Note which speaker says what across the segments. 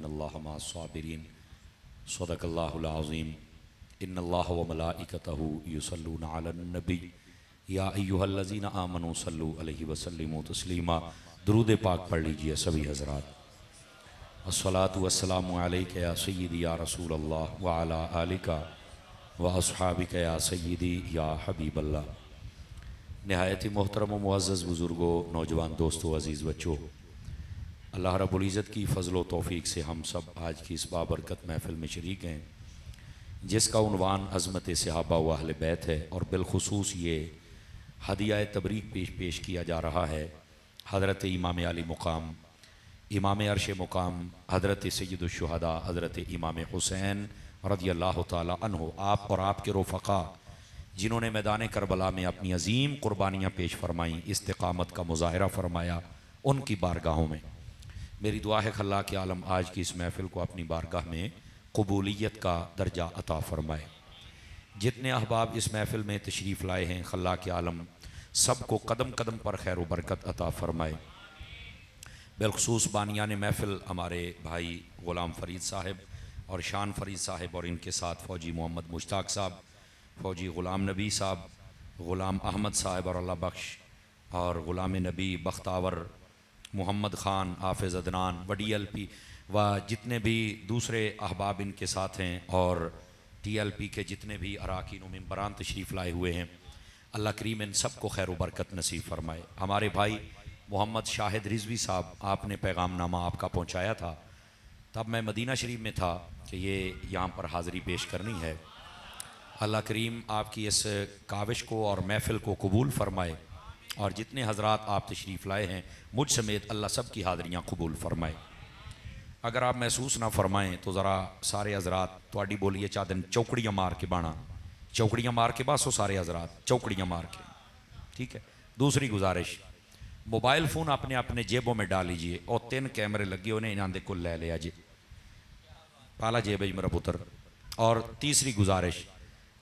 Speaker 1: इन्नल्लाह मअस-साबिरीन सदक़ल्लाहुल अज़ीम। इन्नल्लाह व मलाइकतहु युसल्लूना अलन नबी या अय्युहल्लज़ीना आमनू सल्लू अलैहि व सल्लिमू तस्लीमा। दुरूद पाक पढ़ लीजिए सभी हज़रात। अस्सलातु वस्सलामु अलैका या सय्यदी या रसूल अल्लाह व अला आलिका व अस्हाबिका या सय्यदी या हबीबल्लाह। नहायत ही मोहतरम व मुअज़्ज़ज़ बुज़ुर्गों, नौजवान दोस्तों, अज़ीज़ बच्चों, अल्लाह रब्बुल इज़्ज़त की फ़ज़ल व तौफ़ीक़ से हम सब आज की इस बाबरकत महफ़िल में शरीक हैं, जिसका उन्वान अज़मत सहाबा व अहले बैत है। और बिलख़ुसूस ये हदिया तबरीक पेश किया जा रहा है हज़रत इमाम अली मुक़ाम, इमाम अर्श मुक़ाम, हज़रत सय्यदुश शुहदा हज़रत इमाम हुसैन रज़ियल्लाहु ताला अन्हु, आप और आपके रफ़क़ा जिन्होंने मैदान करबला में अपनी अजीम कुर्बानियाँ पेश फरमाईं, इस्तिक़ामत का मुज़ाहरा फरमाया, उनकी बारगाहों में मेरी दुआ है अल्लाह के आलम आज की इस महफ़िल को अपनी बारगाह में कबूलियत का दर्जा अता फ़रमाए। जितने अहबाब इस महफ़िल में तशरीफ़ लाए हैं, अल्लाह के आलम सबको कदम कदम पर खैर व बरकत अता फ़रमाए। बिलख़ुसूस बानियान महफ़िल हमारे भाई ग़ुलाम फ़रीद साहब और शान फ़रीद साहब, और इनके साथ फ़ौजी मोहम्मद मुश्ताक साहब, फ़ौजी ग़ुलाम नबी साहब, ग़ुलाम अहमद साहब और अल्लाह बख्श, और ग़ुलाम नबी बख्तावर, मोहम्मद ख़ान, हाफ़िज़ अदनान, वडीएलपी व जितने भी दूसरे अहबाब इनके साथ हैं, और टीएलपी के जितने भी अराकीन व मेंबरान तशरीफ़ लाए हुए हैं, अल्लाह करीम इन सब को खैर व बरकत नसीब फ़रमाए। हमारे भाई मोहम्मद शाहिद रिज़वी साहब, आपने पैगाम नामा आपका पहुँचाया था, तब मैं मदीना शरीफ में था कि ये यहाँ पर हाज़िरी पेश करनी है। अल्लाह करीम आपकी इस काविश को और महफ़िल को कबूल फ़रमाए, और जितने हज़रात आप तशरीफ़ लाए हैं मुझ समेत अल्लाह सब की हाज़िरियाँ कबूल फ़रमाए। अगर आप महसूस ना फ़रमाएँ तो ज़रा सारे हज़रात तुहाडी बोलिए चाह दिन चौकड़ियाँ मार के बाणा, चौकड़ियाँ मार के बासो सारे हज़रात चौकड़ियाँ मार के, ठीक है। दूसरी गुजारिश, मोबाइल फ़ोन अपने अपने जेबों में डाल लीजिए, और 3 कैमरे लगे उन्हें इन्हों दे कुल ले लिया जी, पाला जेब मेरा पुत्र। और तीसरी गुजारिश,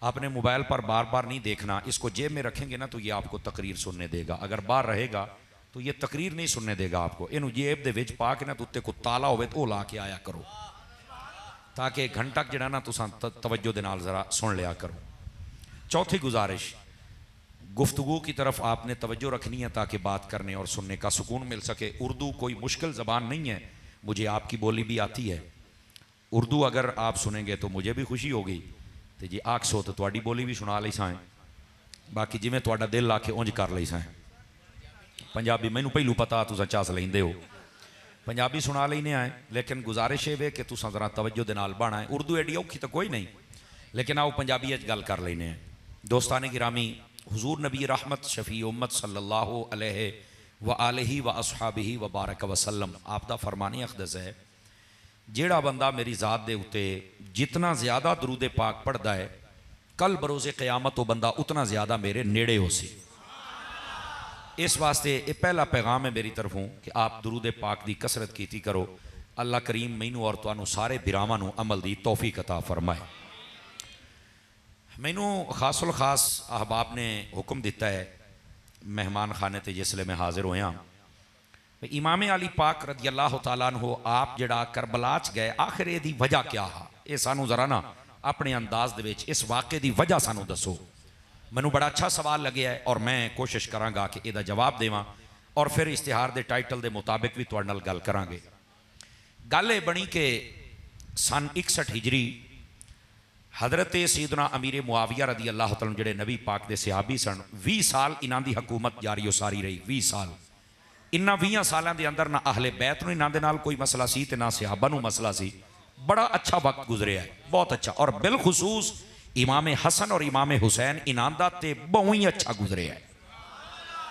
Speaker 1: आपने मोबाइल पर बार बार नहीं देखना, इसको जेब में रखेंगे ना तो ये आपको तकरीर सुनने देगा, अगर बाहर रहेगा तो ये तकरीर नहीं सुनने देगा आपको। इनू जेब दे विच पा के ना तो उत्ते को ताला होवे तो ला के आया करो, ताकि घंटा जड़ा ना तुसां तवज्जो दे नाल ज़रा सुन लिया करो। चौथी गुजारिश, गुफ्तगू की तरफ आपने तवज्जो रखनी है ताकि बात करने और सुनने का सुकून मिल सके। उर्दू कोई मुश्किल ज़बान नहीं है, मुझे आपकी बोली भी आती है। उर्दू अगर आप सुनेंगे तो मुझे भी खुशी होगी, तो जी आखसो तो तुहाडी बोली भी सुना ली साएं, बाकी जिमें तुहाडा दिल आके उंज कर ली साएं। पंजाबी मैनू पहलू पता तुसां चस लेंदे हो, पंजाबी सुना लेने आए, लेकिन गुजारिश है कि तुसां ज़रा तवज्जो दे नाल बाणा है। उर्दू एडी औखी तो कोई नहीं, लेकिन आओ पंजाबी गल कर लेने हैं। दोस्ताने गिरामी, हुजूर नबी रहमत शफ़ी उम्मत सल्लल्लाहु अलैहि व आलिहि व अस्हाबिहि व बारक वसल्लम आप दा फरमाने अक़दस है, जेड़ा बंदा मेरी ज़ात दे उत्ते जितना ज़्यादा दरूद पाक पढ़ता है, कल बरोज़े क़यामत वो बंदा उतना ज़्यादा मेरे नेड़े हो सी। इस वास्ते ये पहला पैगाम है मेरी तरफों कि आप दरूद पाक की कसरत कीती करो। अल्लाह करीम मैनू और तुहानू सारे बिरावां नू अमल की तौफीक अता फरमाए। मैनू खासुल खास अहबाब ने हुक्म दिता है, मेहमान खाने ते जिसले मैं हाजिर होया, इमाम अली पाक रज़ियल्लाहु ताला अन्हु आप जड़ा करबला च गए, आखिर इहदी वजह क्या है, ये सानू जरा ना अपने अंदाज दे विच इस वाक़े की वजह सानू दसो। मैनू बड़ा अच्छा सवाल लगे है और मैं कोशिश करांगा कि इसका जवाब देवां, और फिर इश्तिहार के टाइटल के मुताबिक भी तुहाडे नाल गल करांगे। गल ये बनी कि सन 61 हिजरी हज़रत सैयदना अमीर मुआविया रज़ी अल्लाह तआला जिहड़े नबी पाक के सहाबी सन, 20 साल इन्हां दी हुकूमत जारी उसारी रही। 20 साल, इन्हां 20 सालों के अंदर ना अहले बैत नूं इन्हां दे नाल कोई मसला सी ते ना सहाबा नूं मसला सी। बड़ा अच्छा वक्त गुजरिया है, बहुत अच्छा, और बिलखुसूस इमाम हसन और इमाम हुसैन इन्हां दा ते बहुत ही अच्छा गुजरिया है।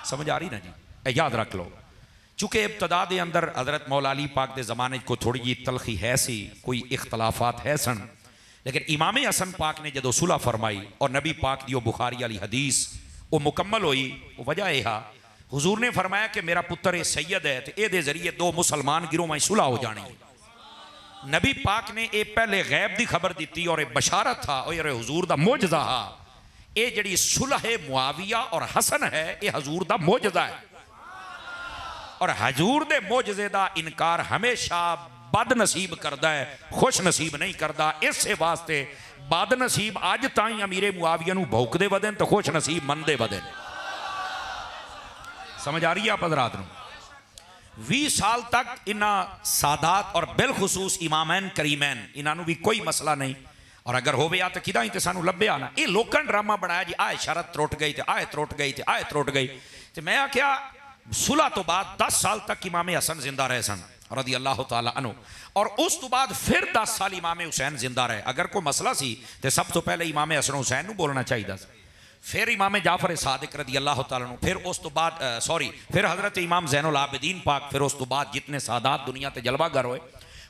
Speaker 1: समझ आ रही ना जी, याद रख लो। चूँकि इब्तदा के अंदर हज़रत मौला अली पाक के ज़माने को थोड़ी जी तलखी है सी, कोई इख्तलाफात है सन, लेकिन इमाम हसन पाक ने जो सुलह फरमाई और नबी पाक की बुखारी वाली हदीस वो मुकम्मल हुई, वो वजह यह हुजूर ने फरमाया कि मेरा पुत्र ये सैयद है, तो ये जरिए 2 मुसलमान गिरोह में सुलह हो जानी। नबी पाक ने ये पहले गैब की खबर दी और ये बशारत था और हुजूर का मोजज़ा हा। ये जड़ी सुलह मुआविया और हसन है, ये हजूर का मोजज़ा है, और हजूर दे मोजज़े का इनकार हमेशा बद नसीब करता है, खुश नसीब नहीं करता। इस वास्ते बद नसीब अज ताई अमीरे मुआविया नूं भौंकदे वधन तो खुश नसीब मनदे वधन। समझ आ रही है आप हज़रात नूं? 20 साल तक इन्हां सादात और बिलखुसूस इमामैन करीमैन इन्हों भी कोई मसला नहीं, और अगर हो गया तो किदा ही तो सानू लभ्या ना। ये लोगों ने ड्रामा बनाया जी आए शरत त्रुट गई तो आए त्रुट गई तो आए त्रुट गई। तो मैं आख्या सुलह तो बाद 10 साल तक इमाम हसन जिंदा रहे सन रदी अल्लाह तआला अन्हु, और उस तो बाद फिर 10 साल इमाम हुसैन जिंदा रहे। अगर कोई मसला सी तो सब तो पहले इमाम हसन हुसैन नूं बोलना चाहिए, फिर इमाम जाफर सादिक रदी अल्लाह तआला अन्हु, फिर उस तो बाद फिर हजरत इमाम ज़ैनुल आबिदीन पाक, फिर उस तो बाद जितने सादात दुनिया ते जलवागर होए।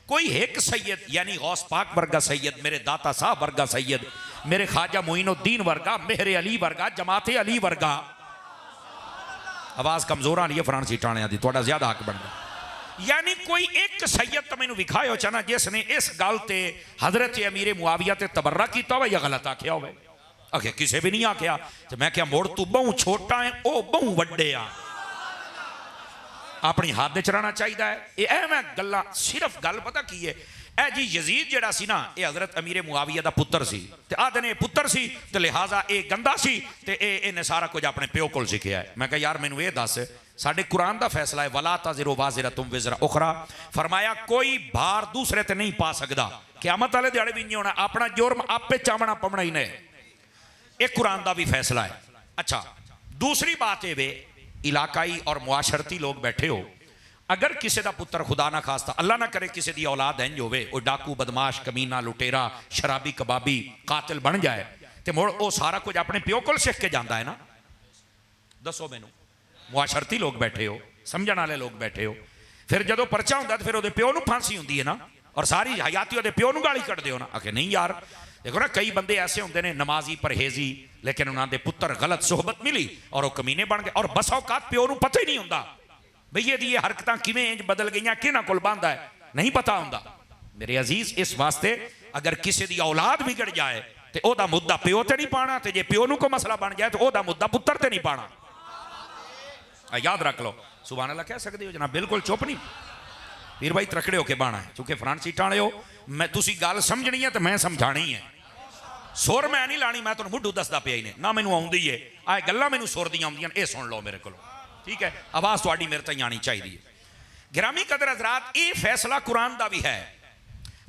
Speaker 1: कोई एक सैयद यानी गौस पाक वर्गा सैयद, मेरे दाता साहब वर्गा सैयद, मेरे ख्वाजा मोइनुद्दीन वर्गा, मेहरे अली वर्गा, जमाते अली वर्गा। आवाज़ कमजोर आ रही है फरांसी टाणिया की, थोड़ा ज्यादा हक बनता। यानी कोई एक सैयद तो मैनू विखाओ चाहना जिसने इस गल ते हजरत अमीरे मुआविया ते तबर्रा किया हो या गलत आख्या हो। आखे किसी भी नहीं आख्या। तो मैं क्या मुड़ तू बहु छोटा है ओ बहु वड्डे आ, अपनी हद च रहना चाहिए है। मैं गल्लां सिर्फ गल पता की है, ए जी यजीद जड़ा सी ना, ये हजरत अमीरे मुआविया का पुत्र सी, ते आदे ने पुत्र सी ते लिहाजा ये गंदा सी, ते इन्हें सारा कुछ अपने प्यो को सीखिया है। मैं कहा यार मैनू ये दस, साडे कुरान का फैसला है वला ताज़िरु वाज़िरतुम विज़रा उखरा, फरमाया कोई भार दूसरे ते नहीं पा सकता, क़यामत वाले दिहाड़े भी नहीं होना, अपना जुर्म आपे चावना पवना ही ने। एक कुरान का भी फैसला है। अच्छा दूसरी बात ये वे इलाकाई और मुआशरती लोग बैठे हो, अगर किसी का पुत्र खुदा ना खास्ता अल्लाह ना करे किसी की औलाद इंज होवे वो डाकू बदमाश कमीना लुटेरा शराबी कबाबी कातिल बन जाए, तो मुड़ वो सारा कुछ अपने प्यो को सीख के जाता है ना। दसो मैनू, मुआशरती लोग बैठे हो, समझण वाले लोग बैठे हो, फिर जो परचा होंदा तो फिर वो प्यो नूं फांसी होंदी है ना, और सारी हयाती वो प्यो नूं गाली कढ़दे हो ना। आखे नहीं यार देखो ना कई बंदे ऐसे होंगे ने नमाजी परहेजी, लेकिन उन्होंने पुत्र गलत सोहबत मिली और वो कमीने बन गए, और बस औकात प्यो नूं पता ही नहीं होंदा भई ये हरकतां किवें इंज बदल गई, किहनां कोल बांधा है, नहीं पता होंदा। मेरे अजीज इस वास्ते अगर किसी की औलाद बिगड़ जाए तो ओदा मुद्दा प्यो ते नहीं पाना, तो जे प्यो नूं कोई मसला बन जाए तो ओदा मुद्दा पुत्र ते नहीं पाना। याद रख लो, सुभान अल्लाह कह सकते हो जनाब, बिल्कुल चुप नहीं। पीर भाई त्रकड़े होके बाना है, चूंकि फ्रांसी टाणे हो, मैं तुसी गल समझनी है तो मैं समझानी है। सुर मैं नहीं लानी, मैं तुहानूं मुढ़ू दसदा पिया ही ने ना, मैनूं आउंदी है आ गल्लां मैनूं सुर दियां आउंदियां, ये सुन लो मेरे कोलों, ठीक है। आवाज़ तुहाडी मेरे ताईं आनी चाहिए। गिरामी कदर हज़रात, ये फैसला कुरान का भी है।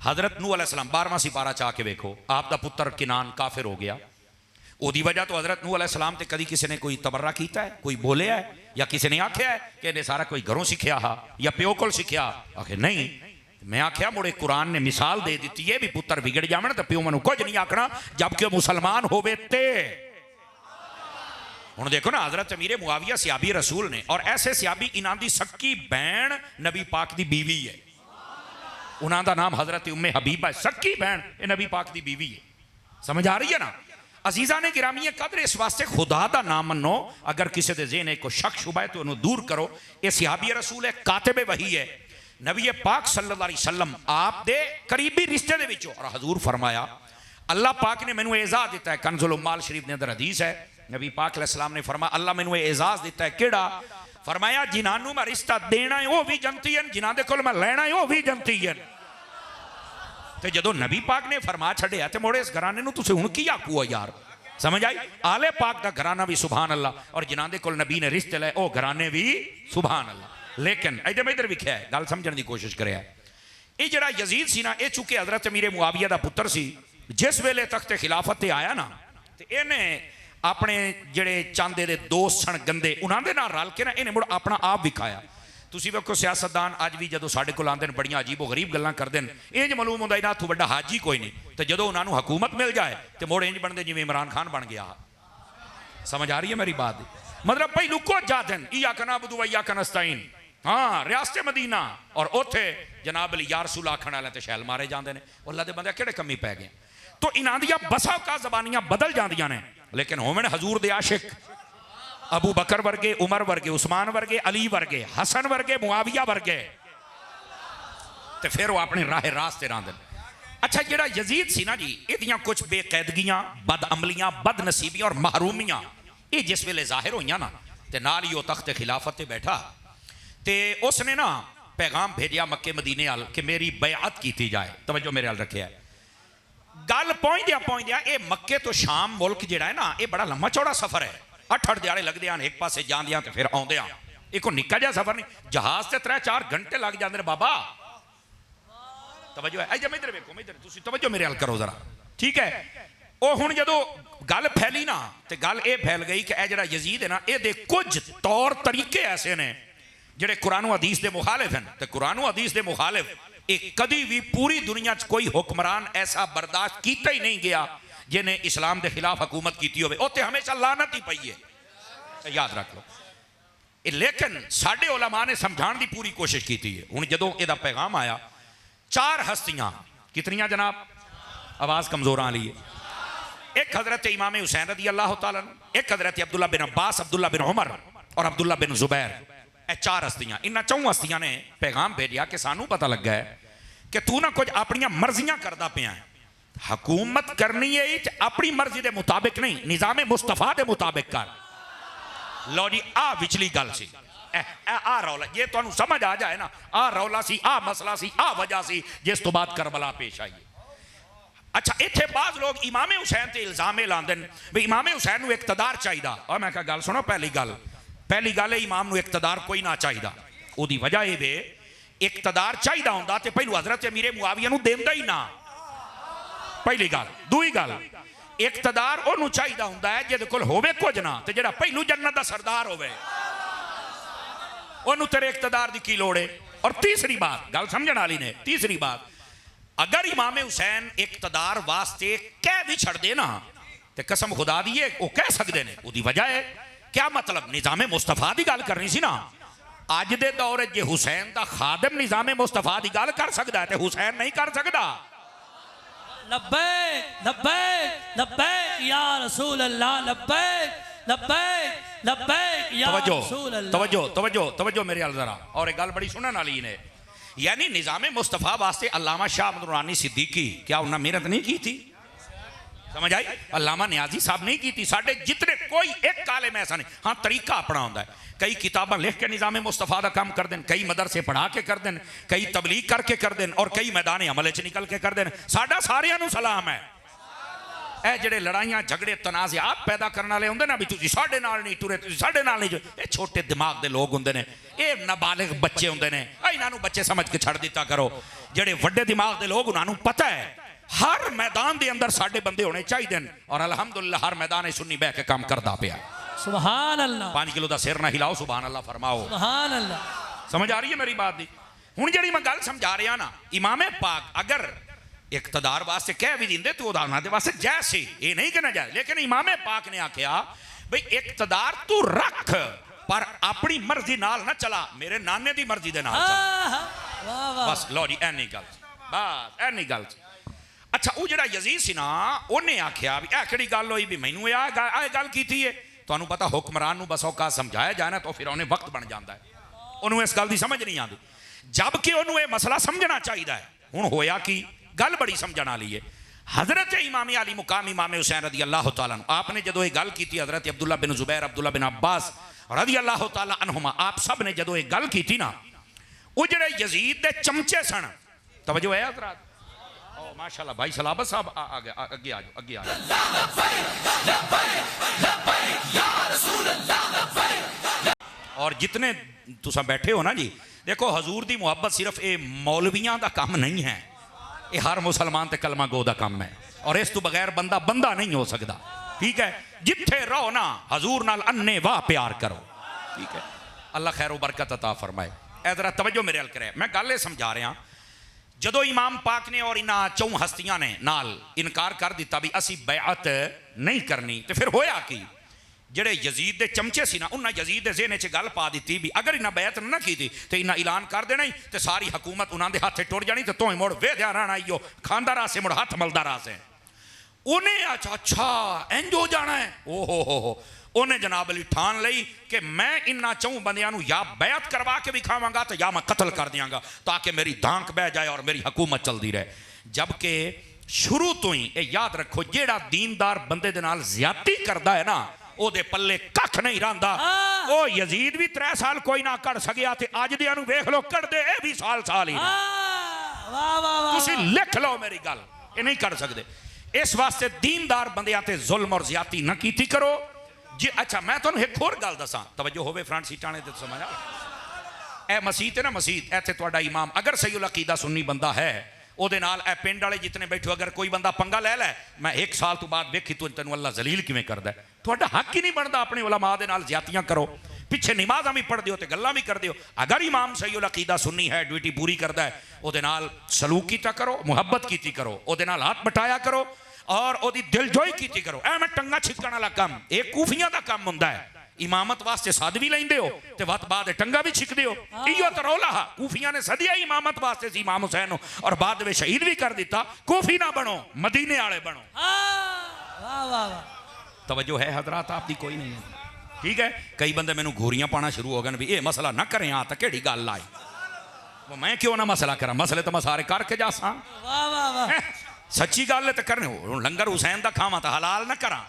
Speaker 1: हज़रत नूह अलैहिस्सलाम 12वां सिपारा चाह के वेखो, आपका पुत्र किनान काफिर हो गया, ओदी वजह तो हज़रत नूह अलैहिस्सलाम ते कदी किसी ने कोई तबर्रा किया है, कोई बोलिया है, या किसी ने आख्या है कि इन्हें सारा कोई घरों सीखिया हा या प्यो को सीखिया? आखे नहीं। मैं आख्या मुड़े कुरान ने मिसाल दे दी है भी पुत्र बिगड़ जावन तो प्यो मैनूं कुछ नहीं आखना, जबकि मुसलमान होवे ते। हुण देखो ना हजरत अमीरे मुआविया सियाबी रसूल ने, और ऐसे सियाबी इन्हां दी सक्की भैन नबी पाक दी बीवी है, उन्हां दा नाम हजरत उम्मे हबीबा है, सक्की भैन ये नबी पाक दी बीवी है। समझ आ रही है ना अजीजा ने गिरामी कदर, इस वास्ते खुदा का नाम मनो, अगर किसी के ज़हन को शक शुबा है तो उन्हें दूर करो। ये सिहाबी रसूल है, कातिब वही है, नबी पाक सल्लल्लाहु अलैहि वसल्लम आप दे करीबी रिश्ते दे विचों। और हजूर फरमाया अल्लाह पाक ने मैनू एजाज दिता है, कंजुल उम्माल शरीफ के अंदर हदीस है, नबी पाक अलैहिस्सलाम ने फरमाया अल्लाह मैनू एजाज दिता है, केड़ा? फरमाया जिन्होंने मैं रिश्ता देना है वह भी जनती है, जिन्हों के कोल मैं लेना है वह भी जनती है। तो जो नबी पाक ने फरमा छड़िया तो मुड़े इस घराने नूं तुसीं हुण की आखू यार? समझ आई? आले पाक का घराना भी सुभान अल्लाह, और जिन्हां दे कोल नबी ने रिश्ते लाए वह घराने भी सुभान अल्लाह। लेकिन इधर इधर विख्या है, गल समझने की कोशिश करे। ये जरा यजीद सी ना, ये चूंकि हजरत अमीरे मुआविया का पुत्र सी, जिस वेले तख्ते खिलाफत ते आया ना, तो इन्हें अपने जड़े चांदे दे दोस्त सन गंदे उन्होंने नाल रल के ना इन्हें मुड़ अपना आप विखाया। तुसीं वेखो सियासतदान अज भी जो साढ़े कोल आंदे बड़ियां अजीबो गरीब गल्लां करदे ने, इंज मालूम होंदा इन्हां तों वड्डा हाजी कोई नहीं, तो जो उन्होंने हुकूमत मिल जाए तो मुड़ इंज बनते जिवें इमरान खान बन गया। समझ आ रही है मेरी बात? मतलब भाई लुको जादन इय्याका नअबुदु व इय्याका नस्तईन, हाँ रियासत मदीना, और उत्थे जनाब अली या रसूल आखण वाले तो शैल मारे जाते हैं। अल्लाह दे बंदे किहड़े कमी पै गए? तो इन्हां दियां बसा का जबानियां बदल जांदियां ने, लेकिन होवन हजूर दे आशिक अबू बकर वर्गे, उमर वर्गे, उस्मान वर्गे, अली वर्गे, हसन वर्गे, मुआविया वर्गे, तो फिर वो अपने राह रास्ते रांदे। अच्छा जेड़ा यजीद सी ना जी, इहदियां कुछ बेकैदगियां, बदअमलियां, बदनसीबियां और महरूमियां ये जिस वेले जाहिर होईयां ना, ते नाल ही वो तख्ते खिलाफत ते बैठा, ते उसने ना पैगाम भेजा मक्के मदीने वाल कि मेरी बैअत की जाए। तवज्जो मेरे वाल रखे। गल पहुंचद्या ये मक्के तो शाम मुल्क जिहड़ा है ना, ये बड़ा लंबा चौड़ा सफ़र है। 8-8 दिहाड़े लगते हैं एक पासे जांदियां ते फिर आउंदियां। ये कोई निक्का जिहा सफ़र नहीं, जहाज से 3-4 घंटे लग जाते हैं बाबा। तवज्जो है, इधर इधर वेखो, इधर तुसीं तवज्जो मेरे वाल करो जरा, ठीक है। वो हुण जदों गल फैली ना, तो गल ये फैल गई कि यह जिहड़ा यजीद है ना, ये कुछ तौर तरीके ऐसे ने जिहड़े कुरान हदीस के मुखालिफ हैं। तो कुरान हदीस के मुखालिफ एक कदी भी पूरी दुनिया च कोई हुक्मरान ऐसा बर्दाश्त किया ही नहीं गया जिन्हें इस्लाम के खिलाफ हुकूमत की हो, उत्ते हमेशा लानत ही पई है, याद रख लो। लेकिन साडे उलमा ने समझाने की पूरी कोशिश की है। हुण जदों इहदा पैगाम आया, 4 हस्तियां, कितनियां जनाब? आवाज़ कमज़ोर आ रही है। एक हज़रत इमाम हुसैन रज़ी अल्लाह तआला अन्हु, एक हज़रत अब्दुल्ला बिन अब्बास, अब्दुल्ला बिन उमर और अब्दुल्ला बिन जुबैर। ये 4 हस्तियां, इन्हां 4 हस्तियां ने पैगाम भेजा कि सानू पता लगा है कि तू ना कुछ अपनी मर्जियां करता पिया है। हुकूमत करनी है अपनी मर्जी के मुताबिक नहीं, निज़ामे मुस्तफा के मुताबिक कर। लो जी, आ विचली गल सी, आ रौला जे तुहानू समझ आ जाए ना, आ रौला सी, आ मसला सी, आ वजह सी जिस तो बाद करबला पेश आई। अच्छा, इत्थे बाज़ लोग इमाम हुसैन ते इल्जाम लाते हैं भी इमाम हुसैन नू इकतदार चाहिए। और मैं कहा गल सुनो, पहली गल है इमाम नू इकतदार कोई ना चाहिए। उहदी वजह यह वे, इकतदार चाहिए होंदा ते पहलू हज़रत अमीर मुआविया नू देंदा ही ना, पहली गल। दूई गल, इकतदार उन्होंने चाहिए होंदा है जिहदे कोल होवे कुछ ना, ते जिहड़ा पहलू जन्नत दा सरदार होवे उन्होंने तेरे इकतदार की की लोड़ है। और तीसरी बात, गल समझण वाली ने, तीसरी बात, अगर इमाम हुसैन इकतदार वास्ते कह भी छड़ दे ना, तो कसम खुदा दी है वो कह सकते हैं। उसकी वजह है क्या? मतलब निज़ामे मुस्तफा की गल करनी सी ना। अज दे दौर जे हुसैन का खादम निज़ामे मुस्तफा की गल कर सकता है तो हुसैन नहीं कर सकता।
Speaker 2: लब्बैक लब्बैक लब्बैक या रसूल अल्लाह, लब्बैक लब्बैक लब्बैक या रसूल अल्लाह।
Speaker 1: तवज्जो तवज्जो तवज्जो मेरे अल जरा। और एक गल बड़ी सुनने वाली ने, यानी निज़ामे मुस्तफा वास्ते अल्लामा शाह अहमद नूरानी सिद्दीकी क्या उन्हें मेहनत नहीं की थी? समझ आई? अल्लामा नियाजी साहब नहीं की थी। साढ़े जितने कोई एक काले में ऐसा नहीं। हाँ, तरीका अपना होता है। कई किताबें लिख के निज़ामे मुस्तफा का काम कर दें, कई मदरसे पढ़ा के कर दें, कई तबलीग करके कर दें, और कई मैदान अमल च निकल के कर दें। साडा सारियां नू सलाम है। ए जिहड़े लड़ाइयां झगड़े तनाज़ात पैदा करने वाले होंदे ना, भी तुसीं साडे नाल नहीं टुरे, तुसीं साडे नाल नहीं, ये छोटे दिमाग के लोग होंदे ने, ये नाबालिग बच्चे होंदे ने। इन्हां नू बच्चे समझ के छड़ दिता करो। जिहड़े वड्डे दिमाग के लोग उन्हां नू पता है हर मैदान के अंदर साडे बंदे होने चाहिए। और अल्हम्दुलिल्लाह हर मैदान सुन्नी बह के काम करता पिया।
Speaker 2: सुभान अल्लाह।
Speaker 1: 5 किलो का सिर ना हिलाओ, सुभान अल्लाह फरमाओ।
Speaker 2: सुभान अल्लाह।
Speaker 1: समझ आ रही है मेरी बात दी? हुण जिहड़ी मैं गल समझा रहा ना, इमाम पाक अगर इकतदार वास्ते कह भी देंदे तो उन्हां वास्ते जायज़ सी, ये नहीं कहना जायज़। लेकिन इमाम पाक ने आख्या भाई इकतदार तू रख पर अपनी मर्जी नाल ना चला, मेरे नाने की मर्जी दे नाल चला। बस लो जी, ऐनी गल, बस ऐनी गल। अच्छा, वो जिहड़ा यजीद सी ना, उन्हें आख्या भी यह किहड़ी गल होई भी मैनू आ गल कीती है। तुहानू पता हुक्मरान नू बस औका समझाया जाए ना तो फिर उन्हें वक्त बन जाता है, उन्होंने इस गल की समझ नहीं आती, जबकि उन्होंने यह मसला समझना चाहिए है। हुण होया कि गल बड़ी समझण वाली है। हज़रत इमाम अली मुकाम इमाम हुसैन रज़ी अल्लाह तआला अन्हु, आपने जदों ये गल की, हज़रत अब्दुल्ला बिन जुबैर, अब्दुल्ला बिन अब्बास रज़ी अल्लाह तआला अन्हुमा, आप सब ने जदों ये गल की ना, वो जिहड़े यजीद दे चमचे सन, तवज्जो है हज़रात? माशाअल्लाह भाई सलाबत साहब आ गया, आगे आ जाओ, आगे आ जाओ। और जितने तुसा बैठे हो ना जी, देखो हजूर दी मुहब्बत सिर्फ ये मौलवियां का काम नहीं है, ये हर मुसलमान ते कलमा गो दा काम है। और इस तो बगैर बंदा बंदा नहीं हो सकता। ठीक है, जिथे रहो ना हजूर नाल अन्ने वाह प्यार करो। ठीक है, अल्लाह खैर बरकत अता फरमाए। ए जरा तवज्जो मेरे अल करे, मैं गल समझा रहा। जदों इमाम पाक ने और इन्हां 4 हस्तियां ने नाल इनकार कर दिता भी असी बैअत नहीं करनी, तो फिर होया कि जेड़े यजीद दे चमचे सी ना, उन्हें यजीद दे ज़हन च गल पा दी भी अगर इन्हें बैत ना की थी तो इन्हें ऐलान कर देना ही, तो सारी हुकूमत उन्होंने हाथे टुर जानी, तो तुम मुड़ वेद्या रहना इो खांदा रहा से मुड़ हाथ मलदा रहा से। उन्हें अच्छा अच्छा इंज हो जाना है, ओहो उन्हें जनाब अली ठान लई कि मैं इन्होंने 4 बंदियां नू या बैत करवा के विखावांगा तो या मैं कतल कर दियांगा, ताकि मेरी धांक बह जाए और मेरी हुकूमत चलती रहे। जबकि शुरू तो ही ये याद रखो, जेड़ा दीनदार बंदे दे नाल ज़्यादती करदा है ना, ओदे पल्ले कख नहीं रहिंदा। ओ यजीद भी 3 साल कोई ना कढ़ सकिया ते अज दियां नूं वेख लो कढ़दे ए भी साल साल ही।
Speaker 2: वाह वाह वाह,
Speaker 1: तुसीं लिख लो मेरी गल, ये नहीं कढ़ सकदे। इस वास्ते दीनदार बंदियां ते जुल्म और ज्यादती ना कीती करो जी। अच्छा मैं तुहानूं एक होर गल दसां, तवज्जो होवे फ्रंट सीटां ने ते समझ आ। ए मसीत है ना, मसीत इत्थे तुहाडा इमाम अगर सही उल अकीदा सुन्नी बंदा है, ਉਹਦੇ ਨਾਲ ਇਹ ਪਿੰਡ ਵਾਲੇ ਜਿतਨੇ ਬੈਠੋ अगर कोई बंदा पंगा ਲੈ ਲੈ, मैं 1 साल तो बाद वेखी ਤੈਨੂੰ अल्लाह जलील किवें करदा। ਤੁਹਾਡਾ हक ही नहीं बनता अपने उलमा दे नाल ज्यादतियां करो। पिछे नमाज़ां भी पढ़दे हो ते गल्लां भी करदे हो। अगर इमाम सही उल अकीदा सुन्नी है, ड्यूटी पूरी करदा है, ਉਹਦੇ ਨਾਲ सलूक कीता करो, मुहब्बत कीती करो, ਉਹਦੇ ਨਾਲ हाथ बटाया करो और ਉਹਦੀ दिलजोई कीती करो। ऐ मैं टंगा छिकण वाला काम ਇਹ कूफियां दा काम हुंदा है। इमामत वास्ते सद भी लेंदे हो ते वत बाद टंगा भी छिकदे हो। इहो तो रौला हा। कूफियां ने सदिया इमामत वास्ते सी इमाम हुसैन नु और बाद में शहीद भी कर दिता। कूफी ना बनो, मदीने वाले बनो।
Speaker 2: वाह वाह वाह,
Speaker 1: तवज्जो है हजरात आपकी कोई नहीं है, ठीक है। कई बंदे मैनू घोरियां पाना शुरू हो गए भी ये मसला ना करें, आ तो केड़ी गल आई, वो मैं क्यों ना मसला करा, मसले तो मैं सारे करके जा सा।
Speaker 2: वाह वाह वाह,
Speaker 1: सच्ची गल है तो करने हो। लंगर हुसैन का खावा तो हलाल ना करा,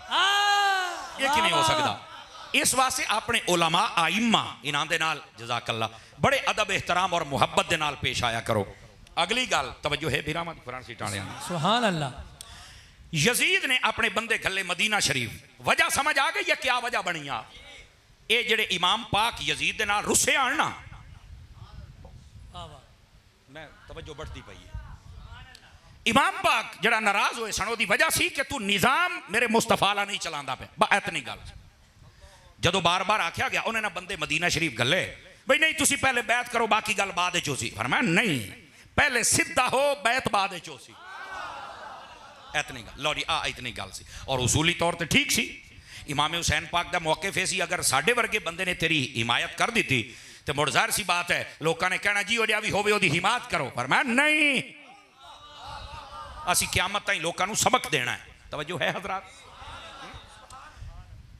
Speaker 1: ये किवें हो सकदा। इस वास्ते अपने उलमा आइम्मा इन्हां दे नाल जज़ाकल्ला बड़े अदब एहतराम और मुहब्बत दे नाल पेश आया करो। अगली गल तवज्जो है बिरामा फरांसी टाणियां,
Speaker 2: सुभान अल्लाह।
Speaker 1: यजीद ने अपने बंदे घल्ले मदीना शरीफ, वजह समझ आ गई है क्या वजह बनी आ? ये जेड़े इमाम पाक यजीद दे नाल रुसे आन ना, मैं तवज्जो बढ़ती पई है। इमाम पाक जड़ा नाराज होए सन, ओदी वजह सी कि तू निजाम मेरे मुस्तफा ला नहीं चलांदा पे। इतनी गल जदों बार बार आख्या गया, उन्होंने बंदे मदीना शरीफ गले भाई नहीं तुसी पहले बैत करो बाकी गल बाद चोसी। फरमाया नहीं, पहले सीधा हो बैत बाद चोसी। इतनी गल लो जी, इतनी गल सी और उसूली तौर पर ठीक सी। इमाम हुसैन पाक का मौके सी, अगर साडे वर्गे बंदे ने तेरी हिमायत कर दी थी तो मुड़ ज़ाहिर सी बात है लोगों ने कहना जी वह भी होवे ओदी हिमायत करो। फरमाया नहीं, असी क्यामत ताईं लोगों को सबक देना है। तवज्जो है हजरात।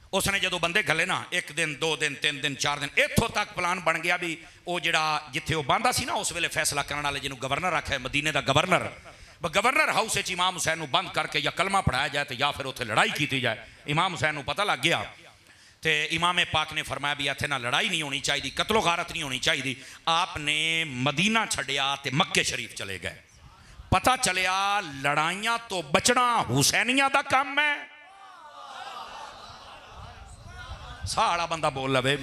Speaker 1: उसने जो बंदे घले ना, 1 दिन 2 दिन 3 दिन 4 दिन इत्थों तक प्लान बन गया भी वो जड़ा जिथे वो बंदा सी ना उस वेले फैसला करने वाले जिन्होंने गवर्नर आख्या मदीने का गवर्नर, गवर्नर हाउस इमाम हुसैन को बंद करके या कलमा पढ़ाया जाए तो या फिर उत्थे लड़ाई की जाए। इमाम हुसैन को पता लग गया तो इमाम पाक ने फरमाया भी इत्थे ना लड़ाई नहीं होनी चाहिए, कत्लो गारत नहीं होनी चाहिए। आपने मदीना छड़िया तो मक्के शरीफ चले गए। पता चलिया लड़ाइयां तो बचना हुसैनिया का काम है। साड़ा बंदा बोल लवे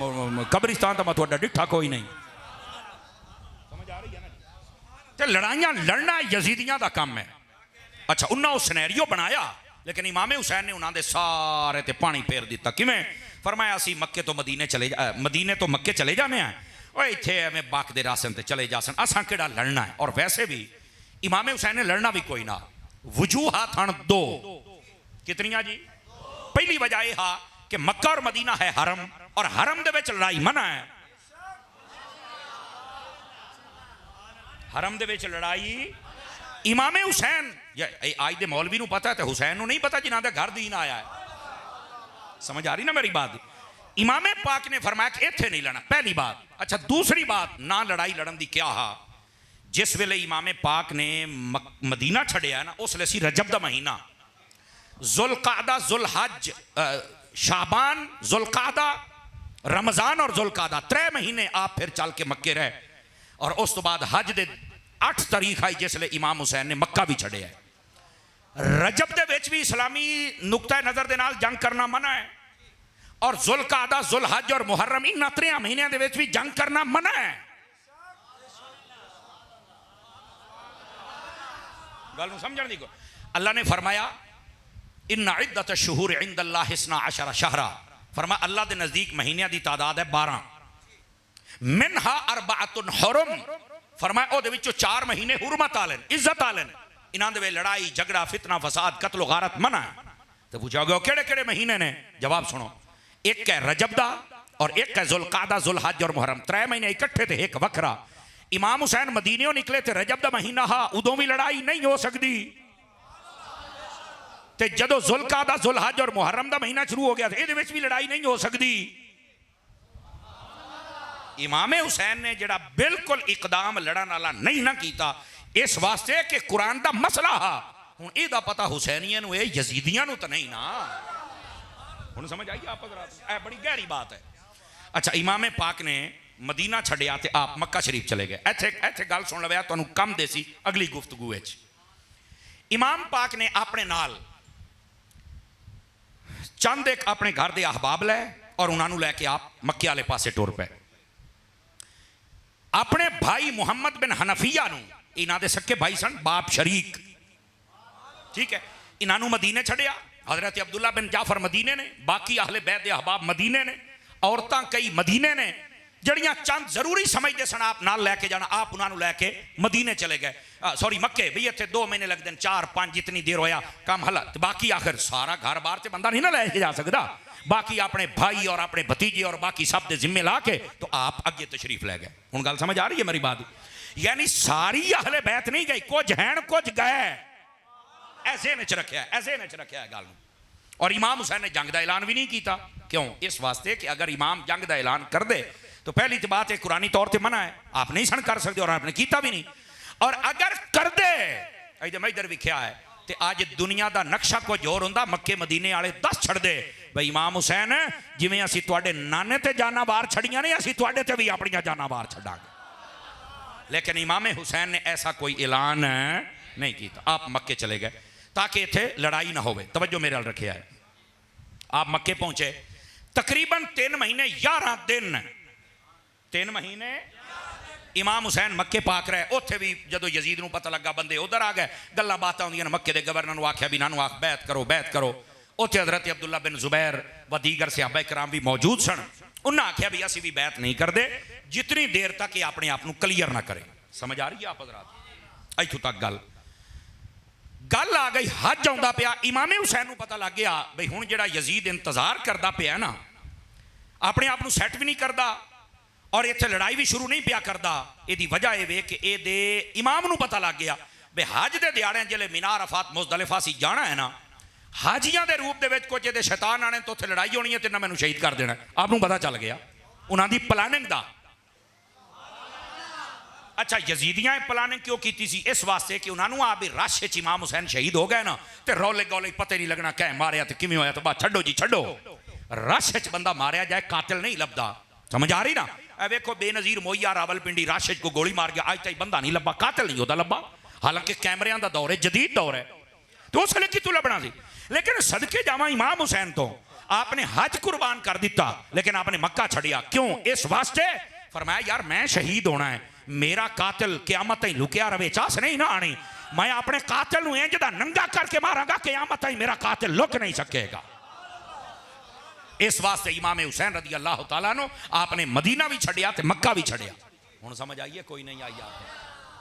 Speaker 1: कब्रिस्तान तो मैं थोड़ा डिठा कोई नहीं, समझ आ रही है ना। तो लड़ाइयां लड़ना यजीदियां का काम है। अच्छा उन्हें वो सिनेरियो बनाया, लेकिन इमाम हुसैन ने उन्होंने सारे ते पानी फेर दिता। किवें? फरमाया असी मक्के तो मदीने चले मदीने तो मक्के चले जाने हैं, और इत्थे एवें बाक दे रासन ते चले जासन, असां केड़ा लड़ना है। और वैसे भी इमाम हुसैन ने लड़ना भी कोई ना। वजूहात हन 2, कितनियां जी? पहली वजह यह हा कि मक्का और मदीना है हरम, और हरम दे विच लड़ाई मना है। हरम दे विच लड़ाई इमाम हुसैन आज दे मौलवी नूं पता है तो हुसैन नूं नहीं पता जिन्हां दे घर दीन आया है। समझ आ रही ना मेरी बात? इमाम पाक ने फरमाया कि इत्थे नहीं लड़ना, पहली बात। अच्छा दूसरी बात, ना लड़ाई लड़न दी क्या हा, जिस वेले इमाम पाक ने मदीना छड़िया ना उस वेले सी रजब दा महीना, जुल्कादा जुल्हज शाबान जुल्कादा रमजान और जुल्कादा 3 महीने आप फिर चल के मक्के रहे। और उस तो बाद हज दे 8 तारीख आई जिसले इमाम हुसैन ने मक्का भी छड़िया। रजब दे विच भी इस्लामी नुक्ता नज़र दे नाल जंग करना मना है, और जुल्कादा जुल्हज और मुहर्रम इन 3 महीनों के विच भी जंग करना मना है। गल समझण दी को अल्लाह ने फरमाया इन्ना इद्दत शुहूर इंदल्लाह 12 शहरा। फरमा अल्लाह के नजदीक महीनों की तादाद है 12, मिनहा अरबाअतुन हुरुम। फरमाया ओदे विचों 4 महीने हुरमत आले इज्जत आले, इन्हां दे लड़ाई झगड़ा फितना फसाद कत्लो गारत मना है। तो पूछोगे केड़े केड़े महीने ने? जवाब सुनो, एक है रजब दा और एक है जुल्कादा जुल्हज और मुहर्रम। 3 महीने इकट्ठे थे एक वखरा। इमाम हुसैन मदीने निकले थे रजब दा महीना हा, उदों भी लड़ाई नहीं हो सकती। ते जदों जुल्कादा जुल्हज और मुहर्रम दा महीना शुरू हो गया था ये भी लड़ाई नहीं हो सकती। इमाम हुसैन ने जड़ा बिल्कुल इकदाम लड़न वाला नहीं ना कीता, इस वास्ते कि कुरान दा मसला हा। हुण इहदा पता हुसैनियां नूं यजीदियां नूं तां नहीं ना। हुण समझ आई आप हज़रात? यह बड़ी गहरी बात है। अच्छा, इमाम पाक ने मदीना छड्डिया ते आप मक्का शरीफ चले गए। इत्थे गल सुन लवे, तुहानूं कम देसी अगली गुफ्तगू विच। इमाम पाक ने अपने नाल चंद एक अपने घर के अहबाब लै और उन्होंने लैके आप मक्के वाले पासे टुर पे। अपने भाई मुहम्मद बिन हनफिया इन्हों के सक्के भाई सन, बाप शरीक, ठीक है, इन्हों मदीने छड़िया। हजरत अब्दुल्ला बिन जाफर मदीने ने, बाकी अहले बैत अहबाब मदीने ने, औरतां कई मदीने ने, जड़ियां चंद जरूरी समझते सन आप नाल लैके जाना, आप उन्होंने लैके मदीने चले गए, सॉरी मक्के। भई इतने 2 महीने लगते हैं, 4-5 जितनी देर होया काम हला। बाकी आखिर सारा घर बार से बंदा नहीं ना लैके जा सकता, बाकी अपने भाई और अपने भतीजे और बाकी सब के जिम्मे ला के तो आप अगे तशरीफ लै गए। हुण गल समझ आ रही है मेरी बात? यानी सारी अहले बैत नहीं गई, कुछ हैं कुछ गए, ऐसे ने रखा, ऐसे ने रखा है गल। और इमाम हुसैन ने जंग का ऐलान भी नहीं किया। क्यों? इस वास्ते कि अगर इमाम जंग का ऐलान कर दे तो पहली तो बात है कुरानी तौर पर मना है, आप नहीं सन कर सकते और आपने किया भी नहीं। और अगर कर दे, मैं इधर विख्या है तो अज दुनिया का नक्शा कुछ होर होंदा, मक्के मदीने वाले 10 छड़ दे भाई इमाम हुसैन जिवें असीं तुहाडे नाने ते जाना बाहर छड़ियां ने, असीं तुहाडे ते भी अपनियां जाना बाहर छड्डांगे। लेकिन इमाम हुसैन ने ऐसा कोई ऐलान नहीं किया। आप मक्के चले गए ताकि इत्थे लड़ाई ना होवे। तवज्जो मेरे नाल रखिया है। आप मक्के पहुंचे, तकरीबन 3 महीने 11 दिन, 3 महीने इमाम हुसैन मक्के पाक रहे। उत्थे भी जदों यजीद नूं पता लगा बंदे उधर आ गए, गल्लां बातां होंदियां, मक्के दे गवर्नर नूं आख्या भी इन्हां नूं आख बैत करो, बैत करो। उत्थे हज़रत अब्दुल्ला बिन जुबैर व दीगर सहाबा कराम भी मौजूद सन। उन्हें आख्या भी असीं भी बैत नहीं करते जितनी देर तक ये अपने आप नूं क्लीयर ना करे। समझ आ रही है आप हज़रात? इत्थों तक गल आ गई। हज आउंदा पिया, इमाम हुसैन नूं पता लग गया बई हुण जिहड़ा यजीद इंतजार करता पिया ना, अपने आप नूं सैट भी नहीं करता और इत्थे लड़ाई भी शुरू नहीं पिया करता। इहदी वजह यह वे कि इहदे इमाम नूं पता लग गया बई हज दे दिहाड़े जिहड़े मीना अरफात मुज़दलिफा सी जाना है ना, हाजियां दे रूप दे विच कुछ इहदे शैतान आने तो उत्थे लड़ाई होनी है ते ना मैनूं शहीद कर देना। आपनूं पता चल गया उन्हां दी प्लानिंग दा। अच्छा, यजीदियां प्लानिंग क्यों की सी? इस वास्ते कि उन्होंने आ भी रश च इमाम हुसैन शहीद हो गए ना, तो रौले गौले पता नहीं लगना कै मारिया तो किवें होया, तो बस छड्डो जी छड्डो। रश च बंदा मारिया जाए, कातिल नहीं लभदा। समझ आ रही ना? वेखो बेनज़ीर मोइया रावलपिंडी रश च को गोली मार गया, अज तक बंदा नहीं लभा, कातिल नहीं होता लभा। हालांकि कैमरियां का दौर है, जदीद दौर है, तो उस वेले कितों लभना सी। लेकिन सदके जावां इमाम हुसैन तो आपने हज कुर्बान कर दिता, लेकिन आपने मक्का छड़िया। क्यों? इस वास्ते फरमाया यार मैं शहीद होना है, मेरा कातिल क्यामत तक लुकिया रवे, चास नहीं ना आनी। मैं अपने कातिल नूं इंज दा नंगा करके मारांगा, क्यामत तक मेरा कातिल लुक नहीं सकेगा। इस वास्ते इमाम हुसैन रदी अल्लाह तआला नो आपने मदीना भी छड़िया ते मक्का भी छड़िया। हुण समझ आई है? कोई नहीं आई आप?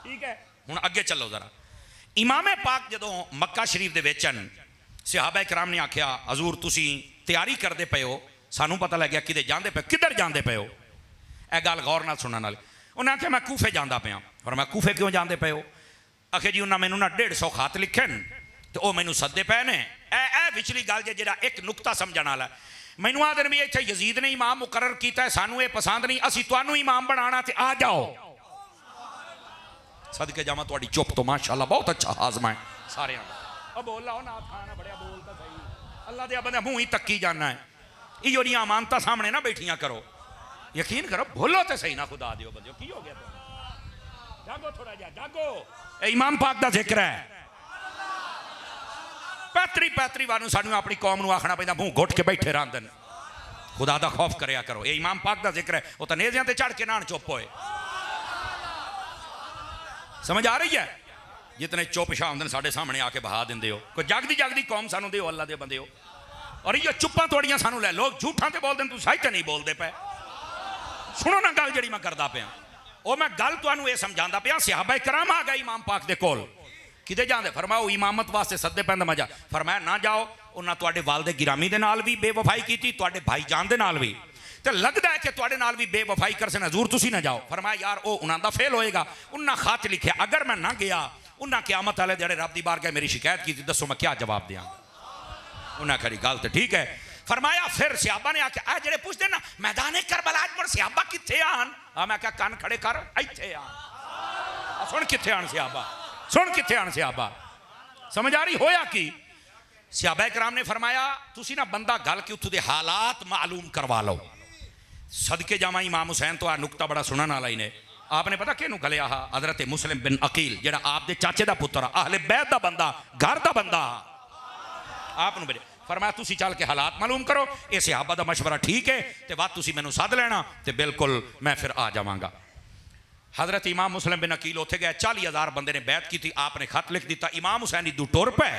Speaker 1: ठीक है, हुण अगे चलो जरा। इमाम पाक जदों मक्का शरीफ दे वेचन, सहाबा कराम ने आख्या हजूर तुसी तैयारी करते पे हो, सानू पता लग गया किधर जाते पे, किधर जाते पे हो? यह गल गौर नाल सुनने वाले। उन्हें आख्या मैं कूफे जाता पाया। और मैं कूफे क्यों जाते पे हो? आखे जी उन्हें मैनू ना 150 खत लिखे तो वह मैनू सदे पे ने। ए विचली गल जे जिहड़ा एक नुकता समझण वाला, मैनू आदन भी इत्थे यजीद ने इमाम मुकर्रर किया, सानू ये पसंद नहीं, असीं तुहानू इमाम बनाना ते आ जाओ। सदके जावां तुहाडी चुप तो माशाअल्लाह बहुत अच्छा हाजमा है सारे। अब बोल लो ना खाना बड़िया बोलता सही, अल्लाह दे बंदे मुंह ही तक्की जाना है। इहो जिहियां अमानतां सामने ना बैठियां करो, यकीन करो, बोलो तो सही ना खुदा दियो बंदे। की हो गया? जागो थोड़ा जा, जागो। इमाम पाक का जिक्र है। पैतरी वानू सानू अपनी कौम नू आखना पैंदा मुंह घुट के बैठे रहंदन, खुदा दा खौफ करया करो। ये इमाम पाक का जिक्र है। वो तो नेज़ियां ते चढ़ के नान चुप होए। समझ आ रही है? जितने चुप शाह होंदे साडे सामने आके बहा दिंदे हो। कोई जागदी कौम सानू दे अल्लाह दे बंदे हो। और ये चुप्पां तोड़ियां सानू लै, लोग झूठां ते बोलदे तू सही ते नहीं बोलदे पे। सुनो ना गल जिहड़ी मैं करदा पिया, वो मैं गल तुहानू ये समझांदा पिया। सहाबा कराम आ गए इमाम पाक दे कोल, किते जांदे? फरमाओ इमामत वास्ते सदे पैंदा मजा। फरमाया ना जाओ, उन्हां तुहाडे वालिद गिरामी दे नाल भी बेवफाई कीती, तुहाडे भाईजान दे नाल भी, ते लगदा है कि तुहाडे नाल भी बेवफाई करसन, हजूर तुसी ना जाओ। फरमाया यार वो उन्हां दा फेल होएगा। उन्हां खत लिखिया अगर मैं ना गया, उन्हां क़यामत वाले दिहाड़े रब दी बारगाह मेरी शिकायत की, दसो मैं क्या जवाब दियां? उन्हां खड़ी गल तो ठीक है। फरमाया फिर सहाबा ने आख्या आ जेड़े पुछदे ना मैदाने करबला पर सहाबा किथे आन? मैं क्या कान खड़े कर, इत्थे आन। सुन किथे आन सहाबा, सुन किथे आन सहाबा। समझ आ रही? होया कि सहाबा कराम ने फरमाया तुसी ना बंदा गल के उत्थों के हालात मालूम करवा लो। सदके जावा इमाम हुसैन तो आ नुकता बड़ा सुनने वाला ही ने। आपने पता किहनू गलिया हा? हजरत मुस्लिम बिन अकील जेड़ा आप दे चाचे दा पुत्र अहले बैत दा बंदा घर दा बंदा आपनू भेजे। फरमाया तुसी चल के हालात मालूम करो, ये सहाबा दा मशवरा ठीक है तो बात तुसी मैनू सद लेना तो बिल्कुल मैं फिर आ जावांगा। हजरत इमाम मुस्लिम बिन अकील उत्थे गए, 40,000 बंदे ने बैत की थी। आपने खत लिख दिता, इमाम हुसैन इदू टुर पे।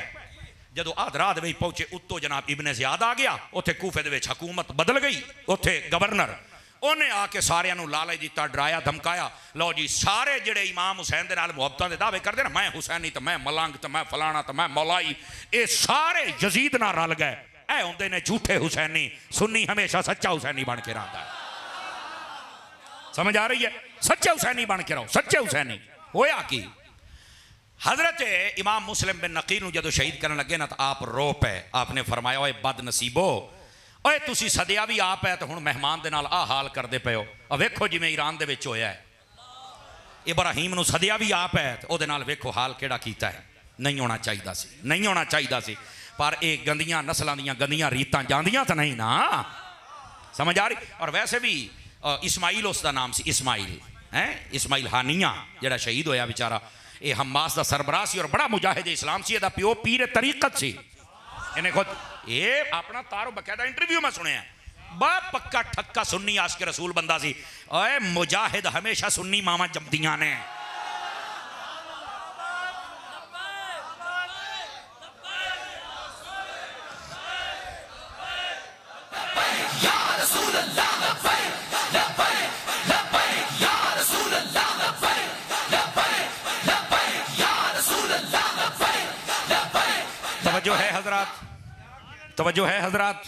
Speaker 1: जो आध रात में पहुंचे उत्तो जनाब इब्ने ज़ियाद आ गया, उत्थे कूफे दे विच हुकूमत बदल गई। उत्थे गवर्नर उन्हें आके सारियां नू लालच दिता, डराया धमकाया। लो जी सारे जेड़े इमाम हुसैन दे नाल मुहब्बतां दे दावे करदे ना, मैं हुसैनी तो मैं मलंग तो मैं फलाना तो मैं मौलाई, ये सारे यजीद नाल रल गए। ऐ हुंदे ने झूठे हुसैनी। सुन्नी हमेशा सच्चा हुसैनी बन के रहिंदा है। समझ आ रही है? सच्चे हुसैनी बन के रहो, सच्चे हुसैनी। होया की हजरत इमाम मुस्लिम बिन नकील नू जदों शहीद करने लगे ना तो आप रो पे। आपने फरमाया ओए बद नसीबो, ओए तुसी सदिया भी आप है तो हुण मेहमान दे नाल आ हाल करदे पे हो। वेखो जिवें ईरान दे विच होया है, इब्राहिम नू सदिया भी आप है तो ओदे नाल वेखो हाल केड़ा कीता है। नहीं होना चाहिदा सी, नहीं होना चाहिदा सी। पर ये गंदियां नस्लां दियां गंदियां रीतां जांदियां तो नहीं ना। समझ आ रही? और वैसे भी इस्माइल उसका नाम सी, इस्माइल है, इस्माइल हानिया जेड़ा शहीद होया बेचारा, ये हमास का सरबराह सी और बड़ा मुजाहिद इस्लाम सी। ਇਹਦਾ ਪਿਓ पीर तरीकत सी। इन्हें खुद ये अपना तारो बकायदा इंटरव्यू में सुने बा पक्का ठक्का सुन्नी आशिक रसूल बंदा सी। ओए मुजाहिद हमेशा सुन्नी मामा जमदियां ने। तवज्जो है हजरात, तवज्जो है हजरात,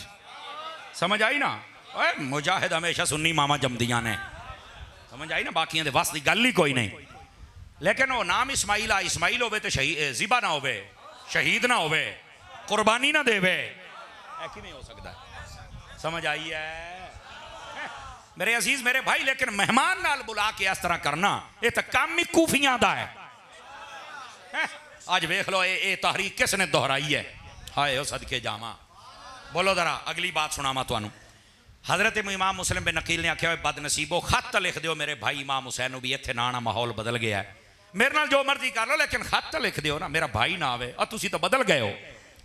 Speaker 1: समझ आई ना? ओए मुजाहिद हमेशा सुन्नी मामा जमदियां ने। समझ आई ना? बाकियां दे वास दी गल ही कोई नहीं। लेकिन वो नाम इस्माइल आ, इस्माइल होवे तो शहीद जिबा ना होवे, शहीद ना होवे, कुर्बानी ना देवे, ऐ किवें हो सकदा है? समझ आई है मेरे अजीज मेरे भाई? लेकिन मेहमान नाल बुला के इस तरह करना ये तो काम ही कूफियां दा है। आज वेख लो ये तहरीक किसने दोहराई है? हाय ओ सदके जावा। बोलो जरा अगली बात सुनावा तुहानू। हजरत इमाम मुस्लिम बिन नकील ने आख्या बद नसीबो खत लिख दियो मेरे भाई इमाम हुसैन भी, इत्थे ना आना माहौल बदल गया है, मेरे नाल जो मर्जी कर लो लेकिन खत लिख दियो ना, मेरा भाई ना आवे। और तुसी तो बदल गए हो,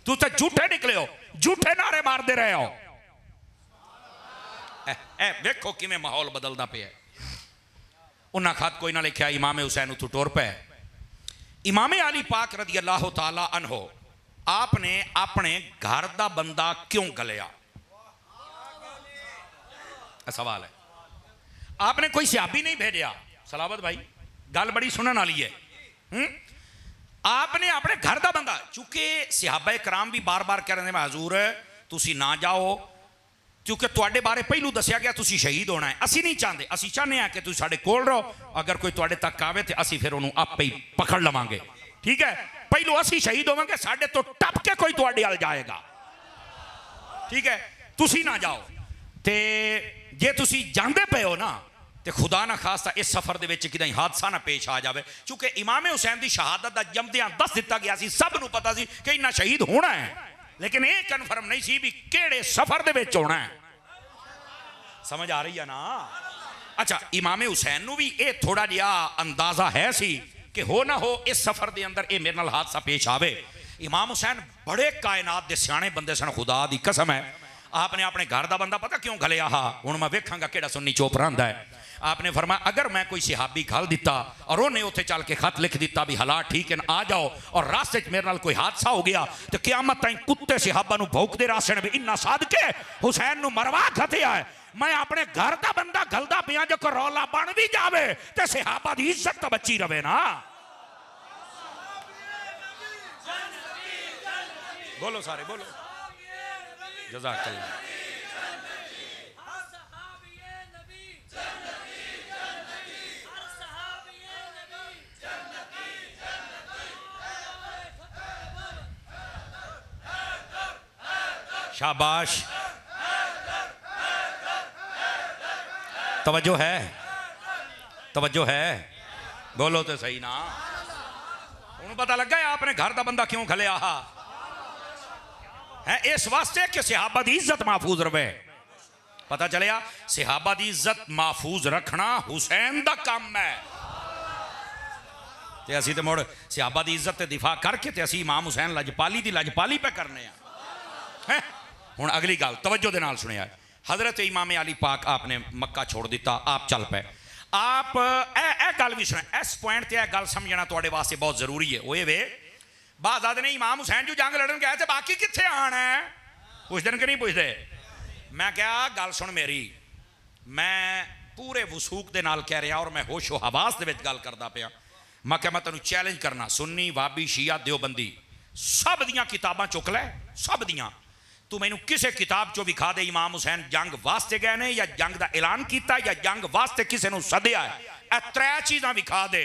Speaker 1: तू तो झूठे निकले हो, झूठे नारे मारते रहे हो। वेखो किवें माहौल बदलदा पिया। उन्हें खत कोई ना लिखा, इमाम हुसैन उतों टुर पे। इमाम अली पाक रदी अल्लाह तआला अन्हो आपने अपने घर का बंदा क्यों गलिया? सवाल है। आपने कोई सहाबी नहीं भेजा। सलावत भाई गल बड़ी सुनने वाली है। आपने अपने घर का बंदा, चूंकि सहाबा कराम भी बार बार कह रहे हैं हजूर तुसी ना जाओ, क्योंकि तुहाडे बारे पहलू दसिया गया तुसी शहीद होना है। असी नहीं चाहते, असी चाहते हैं कि तुसी साडे कोल रहो, अगर कोई तुहाडे तक आवे तो असी फिर उन्होंने आपे ही पकड़ लवांगे। ठीक है, पहलू असी शहीद होवांगे, साडे तो टप के कोई तुहाडे अल जाएगा। ठीक है, तुसी ना जाओ। ते जे तुसी जांदे पे हो ना तो खुदा ना खास्ता इस सफर दे विच किदां हादसा ना पेश आ जाए। चूंकि इमाम हुसैन की शहादत दा जमदियां दस दिता गया सी, सब नूं पता सी कि इन्ना शहीद होना है, लेकिन ये कन्फर्म नहीं सी भी केड़े सफर दे विच होना है। समझ आ रही है ना? अच्छा, इमाम हुसैन नूं भी ये थोड़ा जिहा अंदाजा है सी कि हो ना हो इस सफर दे अंदर ये मेरे नाल हादसा पेश आवे। इमाम हुसैन बड़े कायनात दे सियाणे बंदे सन, खुदा दी कसम है। आपने अपने घर का बंदा पता क्यों गलिया हा? हुण मैं वेखांगा किहड़ा सुन्नी चोप रहिंदा है। आपने फरमाया अगर मैं कोई सिहाबी घल दिता और उन्हें उत्थे चल के खत लिख दिता भी हालात ठीक है आ जाओ, और रास्ते च मेरे नाल कोई हादसा हो गया तो क्यामत ताईं कुत्ते सिहाबा नूं भौंकदे रासण भी इन्ना सदके हुसैन नूं मरवा खतिया है। मैं अपने घर का बंदा गलदा पिया, जो कोई रौला बन भी जावे तो सिहाबा दी इज्जत तो बची रवे ना। बोलो सारे बोलो, जज़ाकल्लाह। शाबाश, तवज्जो है, तवज्जो है, बोलो तो सही ना। उन्हें पता लग गया आपने घर का बंदा क्यों खलिया हा। है इस वास्ते कि सहाबा की इज्जत महफूज रवे। पता चलिया सहाबा की इज्जत महफूज रखना हुसैन का काम है। ते असी तो मुड़ सहाबा की इज्जत दिफा करके ते असी इमाम हुसैन लजपाली की लजपाली पे करने हैं। हुण अगली गल तवज्जो दे नाल सुनिया। हजरत इमाम अली पाक आपने मक्का छोड़ दिता, आप चल पे। आप ए गल भी सुना, इस पॉइंट ते गल समझना तुहाडे वास्ते बहुत जरूरी है। वो वे बाद आदे ने इमाम हुसैन जो जंग लड़न गए थे बाकी कित्थे आना है, पुछदे कि नहीं पुछदे। मैं क्या गल सुन मेरी, मैं पूरे वसूक दे नाल कह रहा और मैं होशो हवास दे विच गल करदा पिया। मैं क्या मैं तेनू चैलेंज करना, सुन्नी वाबी शिया देवबंदी सब दियां किताबां चुक लै, सब दियां। तू मैनू किसी किताब चो विखा दे इमाम हुसैन जंग वास्ते गए ने या जंग का ऐलान किया या जंग वास्ते किसी ने सद्या है। ए त्रै चीज़ां विखा दे,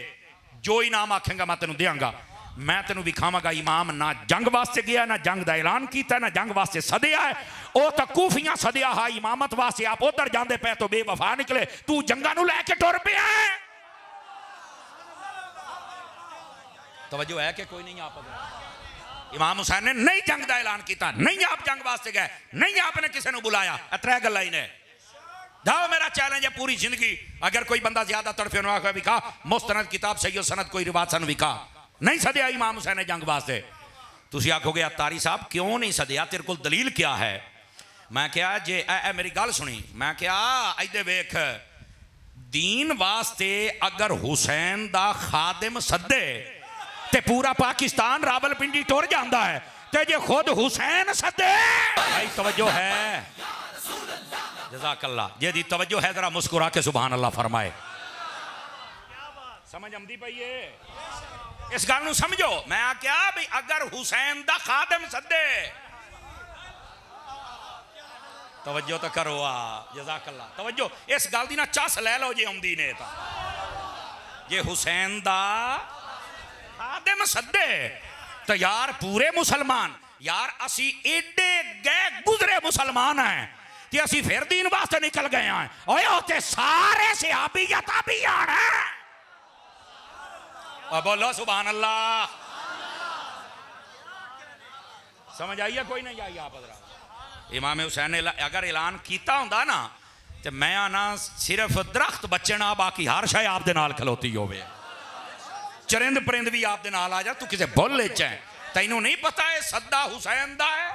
Speaker 1: जो इनाम आखेंगा मैं तेनू देंगा। मैं तेनू विखावांगा इमाम ना जंग वास्ते गया, ना जंग का ऐलान किया, ना जंग वास्ते सद्या है। वह तो कूफियां सद्या है इमामत वास्ते, आप उधर जाते पे तो बेवफा निकले, तू जंगा नू लैके टुर पिया। तवज्जो है कि कोई नहीं। आप इमाम हुसैन ने नहीं जंग का ऐलान किया, नहीं आप जंग वास्ते गए, नहीं आपने किसी ने बुलाया। त्रै गल्लां ही ने। जाओ मेरा चैलेंज है पूरी जिंदगी, अगर कोई बंदा ज्यादा तड़फे आखा विखा मुस्तनद किताब सही सनद कोई रिवाज सन विखा, नहीं सद्या इमाम हुसैन ने जंग वास्ते। तुसी आखोगे अतारी साहब क्यों नहीं सद्या, तेरे को दलील क्या है। मैं क्या जे मेरी गल सुनी, मैं क्या इधर वेख दीन वास्ते अगर हुसैन दा खादिम सदे ते पूरा पाकिस्तान रावलपिंडी टुर जाता है, ते जे खुद हुसैन सदे। भाई तवज्जो है, जज़ाकल्लाह। जे दी तवज्जो है जरा मुस्कुरा के सुभान अल्लाह फरमाए। समझ आंदी पई है इस गल नूं समझो। मैं क्या भी अगर हुसैन दा खादिम सदे, तवज्जो तो करो जज़ाकल्लाह। तवज्जो इस गल दी ना चस ले लो जे आउंदी ने तां। जे हुसैन दा खादिम सदे तो यार पूरे मुसलमान, यार असी एडे गए गुजरे मुसलमान हैं कि असी फिर दीन वास्ते निकल गए हैं। ओए होते सारे सहाबी या ताबीन हैं। और बोलो सुभान अल्लाह। समझ आई है कोई नहीं आई। आप इमाम हुसैन ने अगर ऐलान किया होंदा ना तो मैं आना सिर्फ दरख्त बचना बाकी हर शय आप दे नाल खलोती होवे, चरिंद परिंद भी आप दे नाल आ जा। तू किसे बुल च है, तैनू नहीं पता है सद्दा हुसैन दा है।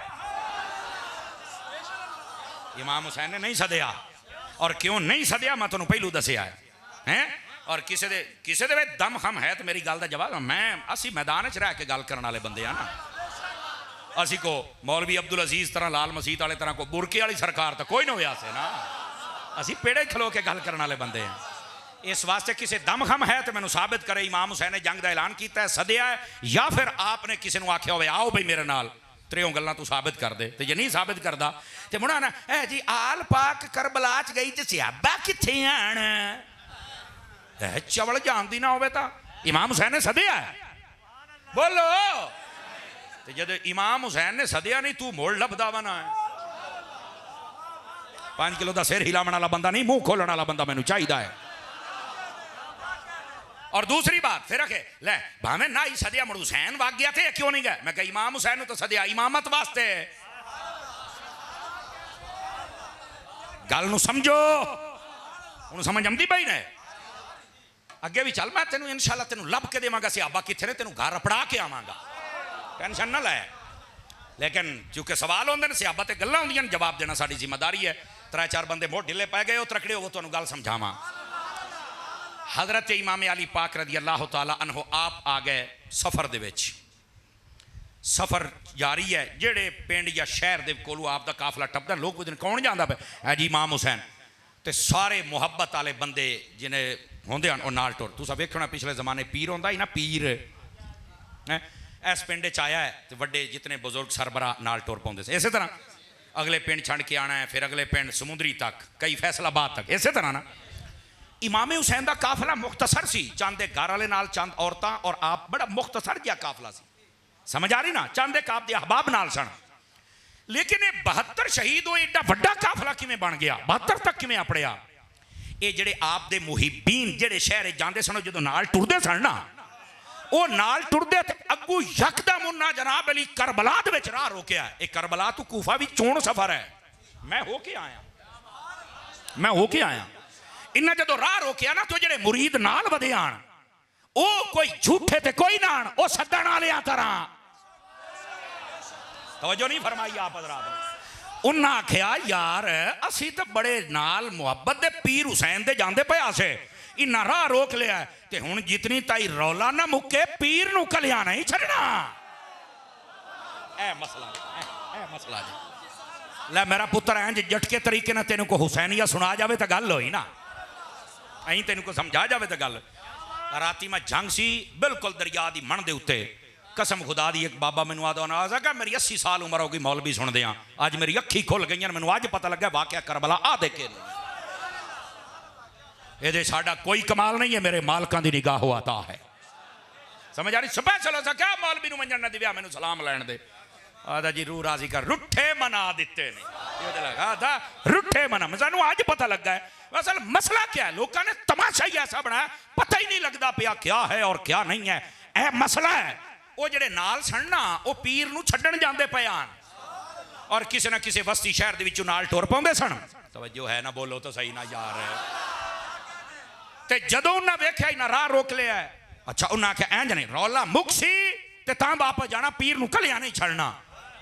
Speaker 1: इमाम हुसैन ने नहीं सद्या, और क्यों नहीं सद्या मैं तेनू पहलू दसिया है। और किसी दे दम खम है तो मेरी गल का जवाब, मैं असी मैदान च रह के गल करने वाले बंदे हैं ना। असी को मौलवी अब्दुल अजीज तरह लाल मसीत वाले तरह को बुरके वाली सरकार तो कोई ना होया से ना। असी पेड़े खलो के गल करने वाले बंदे हैं। इस वास्ते किसी दम खम है तो मैंने साबित करे इमाम हुसैन ने जंग का ऐलान किया है, सद्या है, या फिर आपने किसी ने आख्या हो आओ भाई मेरे नाल त्रियों गल्लां तू साबित कर दे। तो जे नहीं साबित करता तो मुड़ा ना है जी आल पाक करबला च गई तो सहाबा कित्थे आण, चवल जानती ना होवे तो इमाम हुसैन ने सद्या है। बोलो तो जब इमाम हुसैन ने सद्या नहीं तू मुड़ लभदा वा ना। 5 किलो का सिर हिलावन वाला बंदा नहीं, मुंह खोलने वाला बंदा मैनू चाहिए है। और दूसरी बात फिर रखे ले भावे ना ही सद्या मुड़ हुसैन भाग गया थे क्यों नहीं गए। मैं कहा इमाम हुसैन ने तो सद्या इमामत वास्ते। गल नू समझो, उन्हें समझ आती पई ने। अगे भी चल मैं तेन इंशाल्लाह तेन लभ के देवांगा सहाबा कित्थे ने, तेन घर अपड़ा के आवांगा, टेंशन ना लै। लेकिन क्योंकि सवाल होंगे ने सहाबा ते गल्लां होंदियां, जवाब देना साडी जिम्मेदारी है। 3-4 बंदे मोड़ ढिले पै गए हो त्रकड़े हो, तुहानू गल समझावां। हजरत इमाम अली पाक रदी अल्लाह तआला अन्हु आप आ गए सफर दे विच। सफर जारी है, जेड़े पिंड या शहर दे कोलों आप दा काफला टपदा, लोग पुछदे कौन जांदा पे है जी इमाम हुसैन। ते सारे मुहब्बत वाले बंदे जिन्हें होंदे हन नाल टुर। तुसां वेखना पिछले जमाने पीर होंदा ही ना, पीर इस पिंड च आया है तो वड्डे जितने बुजुर्ग सरबरा नाल टुर पाउंदे से। इस तरह अगले पिंड छड़ के आना है, फिर अगले पिंड समुद्री तक, कई फैसलाबाद तक। इस तरह ना इमाम हुसैन का काफला मुख्तसर सी, चंद दे घर वाले नाल चंद औरतां और आप, बड़ा मुख्तसर जिहा काफला सी। समझ आ रही ना, चंद एक आप दे अहबाब नाल सन। लेकिन ये 72 शहीद हो एडा वड्डा काफला किवें बन गया, 72 तक किवें अपड़िया। ये जेड़े आप दे मुहिब्बीन जेड़े शहर जांदे सन, जदों नाल टुरदे सन ना, ਉਹ ਨਾਲ ਟੁਰਦੇ ਤੇ ਅੱਗੂ ਯਕਦਮ ਉਹਨਾਂ ਜਨਾਬ ਅਲੀ ਕਰਬਲਾ ਦੇ ਵਿੱਚ ਰਾਹ ਰੋਕਿਆ। ਇਹ ਕਰਬਲਾ ਤੋਂ ਕੂਫਾ ਵੀ ਚੋਣ ਸਫ਼ਰ ਹੈ, ਮੈਂ ਹੋ ਕੇ ਆਇਆ। इन्हें जो राह रोकया ना तो जेडे मुरीद नाल वधे आन ओ कोई झूठे ते कोई ना आन, ओ सद्दण वालियां तरह। तवज्जो नहीं फरमाई आप हज़रात ने। उन्हें आख्या यार असी तो बड़े नाल मुहब्बत दे पीर हुसैन दे जांदे पे आसे, इन्ना राह रोक लिया ते हुण जितनी ताई रौला ना मुके पीर नूं कलिया नहीं छड़ना। ए मसला जी लै मेरा पुत्र इंज झटके तरीके ना तेन को हुसैनिया सुना जाए तो गल होई ना, अं तेन को समझा जाए तो गल। राती मैं जंग सी बिल्कुल दरिया की मन के उत्ते, कसम खुदा दी एक बाबा मैनू आदा क्या मेरी 80 साल उम्र हो गई मौलवी सुनते हैं, अज मेरी अखी खुल गई, मैनू अज पता लगा वाकया करबला आ देखे ये साडा कोई कमाल नहीं है, मेरे मालकां दी निगाह आता है। समझ आ रही? स्पैशल हो सका मौलवी नूं मंजन ना दिव्या मैनू सलाम लैण दे। आदा जी रूह राजी कर, रुठे मना दिते ने, ये लगा था रुठे मना। सानू आज पता लगा है असल मसला क्या है, लोगों ने तमाशा ही ऐसा बनाया पता ही नहीं लगता पिया क्या है और क्या नहीं है। यह मसला है वो जेडे नाल सन ना वो पीर नूं छड्डण जांदे पए आन और किसी ना किसी बस्ती शहर दे विचों नाल टुर पाउंदे सन। तवज्जो है ना, बोलो तो सही ना यार। ते जदों उन्हां वेख्या इन्हां राह रोक लिया, अच्छा उन्हां आख्या इंज नहीं रौला मुक सी ते तां वापस जाना, पीर नूं कलिया नहीं छड़ना।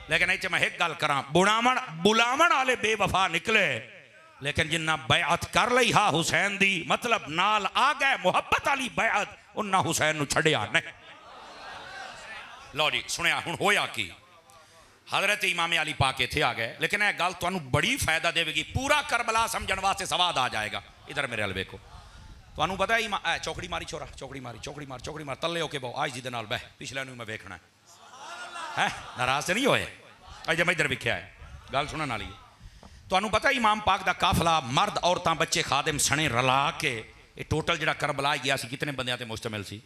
Speaker 1: लेकिन इत्थे मैं एक गल करा, बुलावण वाले बेवफा निकले, लेकिन जिन्ना बैअत कर लई हा हुसैन दी मतलब नाल आ गए मुहब्बत वाली बैअत, उन्ना हुसैन नूं छड़िया नहीं। लो जी सुनिया हुण होया की, हजरत इमाम अली पाक इत्थे आ गए, लेकिन यह गल तुहानूं बड़ी फायदा देवेगी, पूरा करबला समझण वास्ते सवाद आ जाएगा। इधर मेरे अल वेखो, तुहानूं पता है चौकड़ी मारी छोरा, चौकड़ी मार तले होके बहु आज जी दे नाल बह, पिछले नूं मैं वेखना है, नाराज तो नहीं होए? अज मैं इधर वेख्या है, गल सुनने वाली है। तुहानूं पता इमाम पाक दा काफला मर्द औरतां बच्चे खादिम सने रला के ये टोटल जिहड़ा करबला गया सी कितने बंदियां ते मुश्तमिल सी?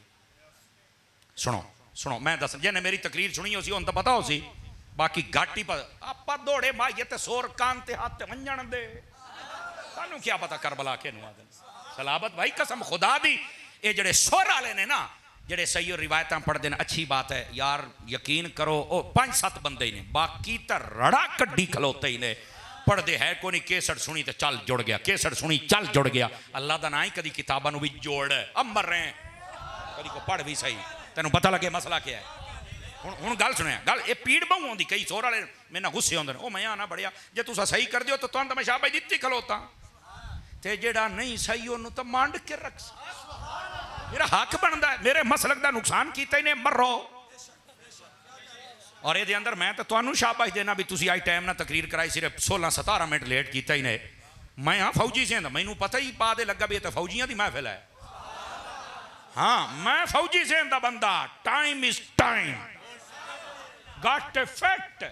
Speaker 1: सुनो मैं दस, जिन्हें मेरी तकरीर सुनी हो सी उन्हें तो पता हो सी, बाकी घट ही पता। आप दौड़े माइए ते सोर कान ते हाथ वंजण दे, सानू क्या पता करबला के नुआ दे। सलाबत भाई कसम खुदा दी, ये जड़े सोर वाले ने ना जेडे सही रिवायत पढ़ते हैं, अच्छी बात है यार, यकीन करो वो 5-7 बंदे ही ने, बाकी तो रड़ा कड्डी खलोते ही ने। पढ़ते है कोई नहीं, केसट सुनी तो चल जुड़ गया, केसट सुनी चल जुड़ गया। अल्लाह का ना ही कभी किताबों भी जोड़ अमर रहे, कभी को पढ़ भी सही, तेन पता लगे मसला क्या है। हुण गल सुनिया, गल ये पीड़ बहु आती, कई सोर वाले मेरे ना गुस्से आते हैं, वो मैं आना बड़िया जे तुसा सही कर दियो तो तुहानूं तो मैं शाबाश दित्ती खलोता, ते जेड़ा नहीं सही उन्होंने तो मांड के रख, मेरा हक बनता है, मेरे मसलक का नुकसान किया इन्हें मरो। और ये अंदर मैं तो तुहानूं शाबाश देना भी तुसी आज टाइम ना तकरीर कराई, सिर्फ 16-17 मिनट लेट किया इन्हें। मैं हाँ फौजी से मैनू पता ही पा दे लगा भी ये तो फौजियों की महफिल है। हाँ मैं फौजी से बंदा, time is time got effect,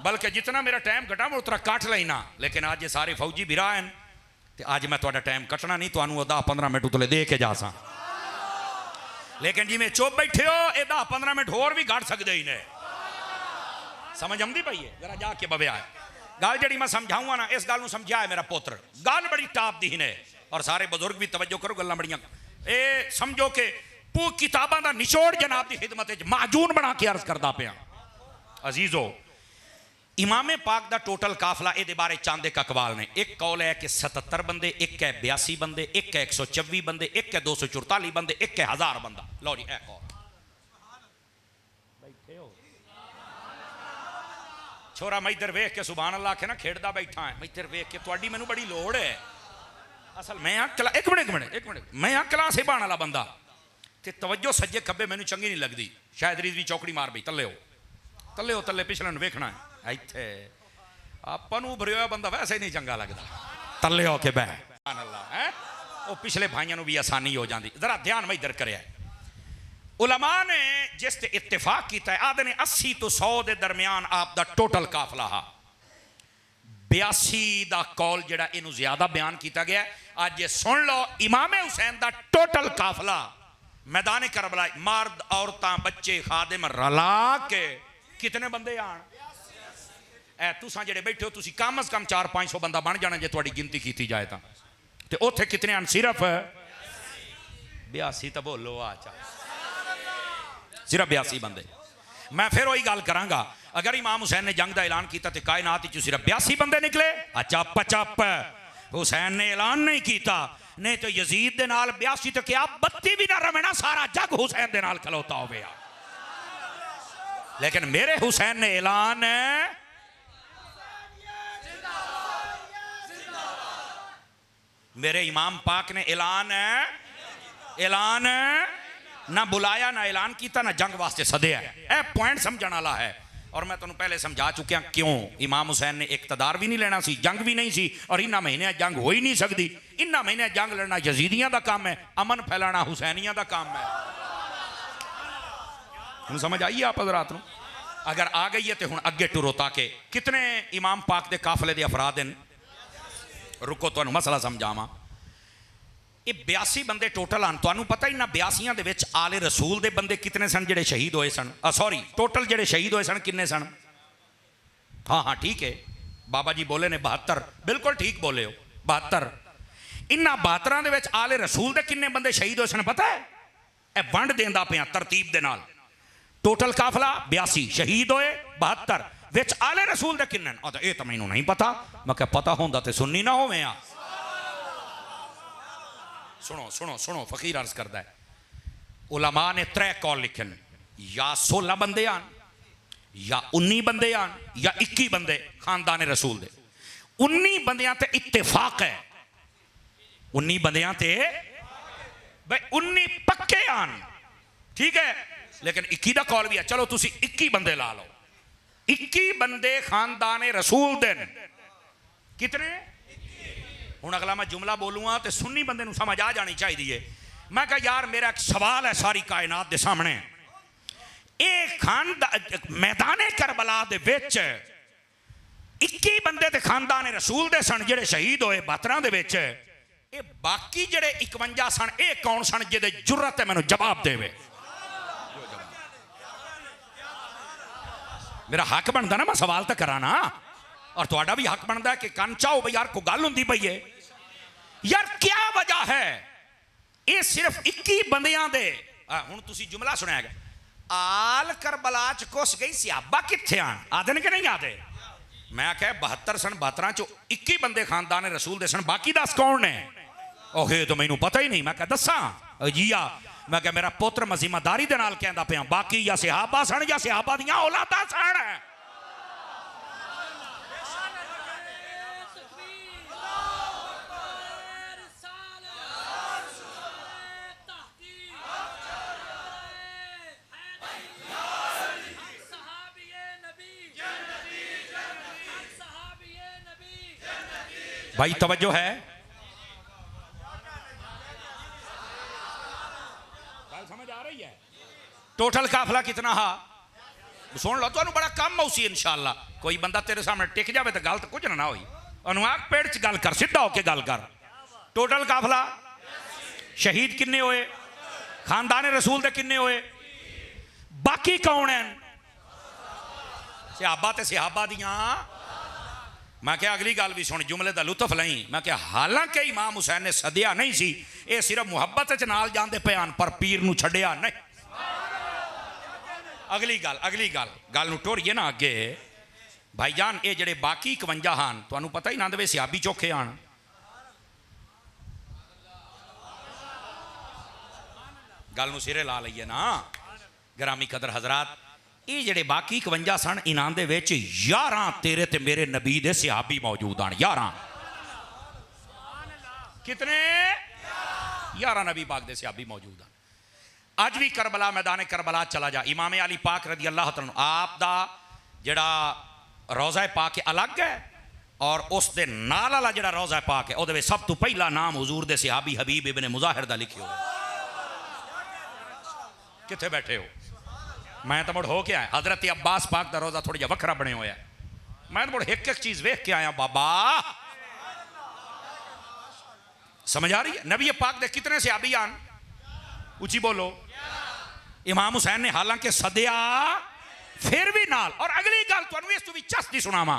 Speaker 1: बल्कि जितना मेरा टाइम घटा मैं उतना काट लेना। लेकिन आज ये सारे फौजी भी हैं तो आज मैं थोड़ा टाइम कटना नहीं, तो 10-15 मिनट उतले दे के जा सा। लेकिन जिमें चुप बैठे हो ये 10-15 मिनट होर भी घट सकते ही ने। समझ आती पई है? जरा जाके बव्या है गल जी मैं समझाऊंगा ना, इस गल को समझा है मेरा पुत्र, गल बड़ी टाप दी ने। और सारे बजुर्ग भी तवज्जो करो, गल्लां बड़ियां ये समझो कि किताबां दा निचोड़ जनाब की खिदमत माजून बना के अर्ज करदा पिया। अजीजो इमामे पाक दा टोटल काफला ये बारे चंद एक अकवाल ने। एक कौल है कि 77 बंदे, एक है 82 बंदे, एक है 124 बंदे, एक है 244 बंदे, एक है 1000 बंदा। लो जी कौल बैठे हो छोरा, मैं इधर वेख के सुभान अल्लाह के ना खेड़दा बैठा है, मैं इधर वेख के तुहाडी मैनू बड़ी लोड़ है। असल मैं एक मिनट मैं क्लास ही बाण वाला बंदा ते तवज्जो सज्जे खब्बे मैनू चंगी नहीं लगती। शायद रीज भी चौकड़ी मार पई, तले पिछले वेखना है। इत्थे आपनू भरिया बंदा वैसे नहीं चंगा लगता, तले होके बह अल्लाह है वो पिछले भाइयों को भी आसानी हो जाती। जरा ध्यान में इधर करे, उलमा ने जिस ते इत्तेफाक किया आदे ने 80 तो 100 के दरमियान आप दा टोटल काफला हा। 82 का कौल जड़ा इनू ज्यादा बयान किया गया। आज ये सुन लो, इमामे हुसैन का टोटल काफला मैदान करबला मर्द औरतां बच्चे खादिम रला के कितने बंदे आन? तुसां जेडे बैठे हो तुसी कम अज कम 400-500 बंदा बन जाना जे तुहाडी गिनती की जाए तो उत्थे कितने आन? सिर्फ 82 तो बोलो। अच्छा सिर्फ 82 बंदे। मैं फिर वही गल करांगा, अगर इमाम हुसैन ने जंग का ऐलान किया तो कायनात चो सिर्फ 82 बंदे निकले। चप चप, हुसैन ने ऐलान नहीं किया, नहीं तो यजीद दे नाल 82 तो क्या 32 भी ना रवे ना, सारा जग हुसैन दे नाल खलोता हो गया। लेकिन मेरे हुसैन ने ऐलान, मेरे इमाम पाक ने ऐलान ना बुलाया, ना ऐलान किया, ना जंग वास्ते सदया। यह पॉइंट समझने वाला है। और मैं तुहानू पहले समझा चुकिया क्यों। इमाम हुसैन ने इकतदार भी नहीं लेना सी, जंग भी नहीं सी, और इन्हां महीने जंग हो ही नहीं सकती। इन्हां महीने जंग लड़ना यजीदियां का काम है, अमन फैलाना हुसैनियां का काम है। हुण समझ आई आप हज़रात नूं? अगर आ गई है तो हुण अगे टुरो। ताकि कितने इमाम पाक के काफले के अफराद हैं? रुको तुहानू मसला समझावां। ये 82 बंदे टोटल आन। तुहानू पता ही ना 82 दे विच आले रसूल दे बंदे कितने सन जिहड़े शहीद होए सन? सॉरी, टोटल जिहड़े शहीद होए सन कितने सन? हाँ हाँ ठीक है, बाबा जी बोले ने 72, बिल्कुल ठीक बोले हो, 72। इन्हां 72 दे विच आले रसूल दे कितने बंदे शहीद होए सन पता है? यह वंड देंदा पिया तरतीब दे नाल। टोटल काफला 82, शहीद होए 72, विच आले रसूल दे किन्ने? ये तो मैनू नहीं पता। मैं क्या पता होंदा ते सुन्नी ना होवे आ। सुनो सुनो सुनो, फकीर अर्ज करता है, उलमा ने 3 कौल लिखे, या 16 बंदे आन, या 19 बंदे आन, या 21 बंदे खानदान रसूल दे। 19 बंदियां ते इत्तेफाक है, 19 बंदियां ते भाई 19 पक्के आन, ठीक है। लेकिन 21 का कौल भी है, चलो तुसी 21 बंदे ला लो। 21 बंदे खानदान रसूल दे। कितने? हूँ अगला मैं जुमला बोलूँगा तो सुन्नी बंदे नूं समझ आ जानी चाहिए। मैं कहा यार मेरा एक सवाल है सारी कायनात के सामने, एक मैदाने करबला दे विच 21 बंदे ते खानदान रसूल दे सन जिहड़े शहीद होए 72 दे विच। ये बाकी जिहड़े 51 सन ये कौन सन जिहदे जुर्रत है मैनूं जवाब देवे? मेरा हक बनता ना, मैं सवाल तो करा ना, और तुहाडा भी हक बनता है कि कन चाहो भाई यार को गल हुंदी पई है यार, क्या वजह है? ये सिर्फ 21 बंदियां दे। हुण तुसी जुमला सुनिया गया, आल करबला च घुस गई सियाबा कित्थे आन? आदन के नहीं आते? मैं कहा 72 सन, 72 चो 21 बंदे खानदान रसूल दे सन, बाकी 10 कौन ने? ओहे तो मैनू पता ही नहीं। मैं कहा दसा जिया, मैं कहा मेरा पुत्र मैं जिम्मेदारी दे नाल कहंदा पिया, बाकी या सिहाबा सन या सिहाबा दियां औलादां सन। भाई तवज्जो है? बात समझ आ रही है? टोटल काफला कितना हा सुन लो, तुहानू बड़ा कम मौसी इंशाअल्लाह। कोई बंदा तेरे सामने टिक जाए तो गल तो कुछ ना होई, अनुआग पेड़ च गल कर, सीधा होके गल कर। टोटल काफला शहीद किन्ने होए? खानदान रसूल दे किन्ने होए? बाकी कौन है? सिहाबा ते सिहाबा दियां। मैं क्या अगली गल भी सुन, जुमले का लुत्फ लई। मैं क्या हालांकि इमाम हुसैन ने सदिया नहीं सी, ये सिर्फ मुहब्बत च नाल जांदे पियान, पर पीर नूं छड्डिया नहीं। अगली गल नूं टोरिए ना अगे। भाईजान ये जेडे बाकी 51 हैं, तुहानू पता ही ना दे सियाबी चोखे आन। गल नूं सिरे ला लईए ना ग्रामी कदर हजरात। ये जेडे बाकी 51 सन, इन्हां दे विच 11 तेरे ते मेरे नबी दे सिहाबी मौजूद हैं। 11 कितने? 11 नबी पाक दे सिहाबी मौजूद हैं। अज भी करबला, मैदान करबला चला जा, इमाम अली पाक रदी अल्लाह तआला अन्हु आप दा जेड़ा रोज़ा पाक अलग है, और उस दे नाल वाला जेड़ा रोज़ा पाक है उहदे विच सब तो पहला नाम हुजूर दे सिहाबी हबीब इब्न मुज़ाहिर दा लिखियो है। कित्थे बैठे हो? मैं तो मुड़ हो के आया, हजरत अब्बास पाक का रोज़ा थोड़ा जिहा वखरा बने हुआ है। मैं तो मुड़ एक एक चीज़ वेख के आया बाबा। समझ आ रही है? नबी पाक दे कितने सिहाबी आन? ऊंची बोलो। इमाम हुसैन ने हालांकि सदिया फिर भी नाल। और अगली गल तुहानू इस तो भी चस्ती सुनावा,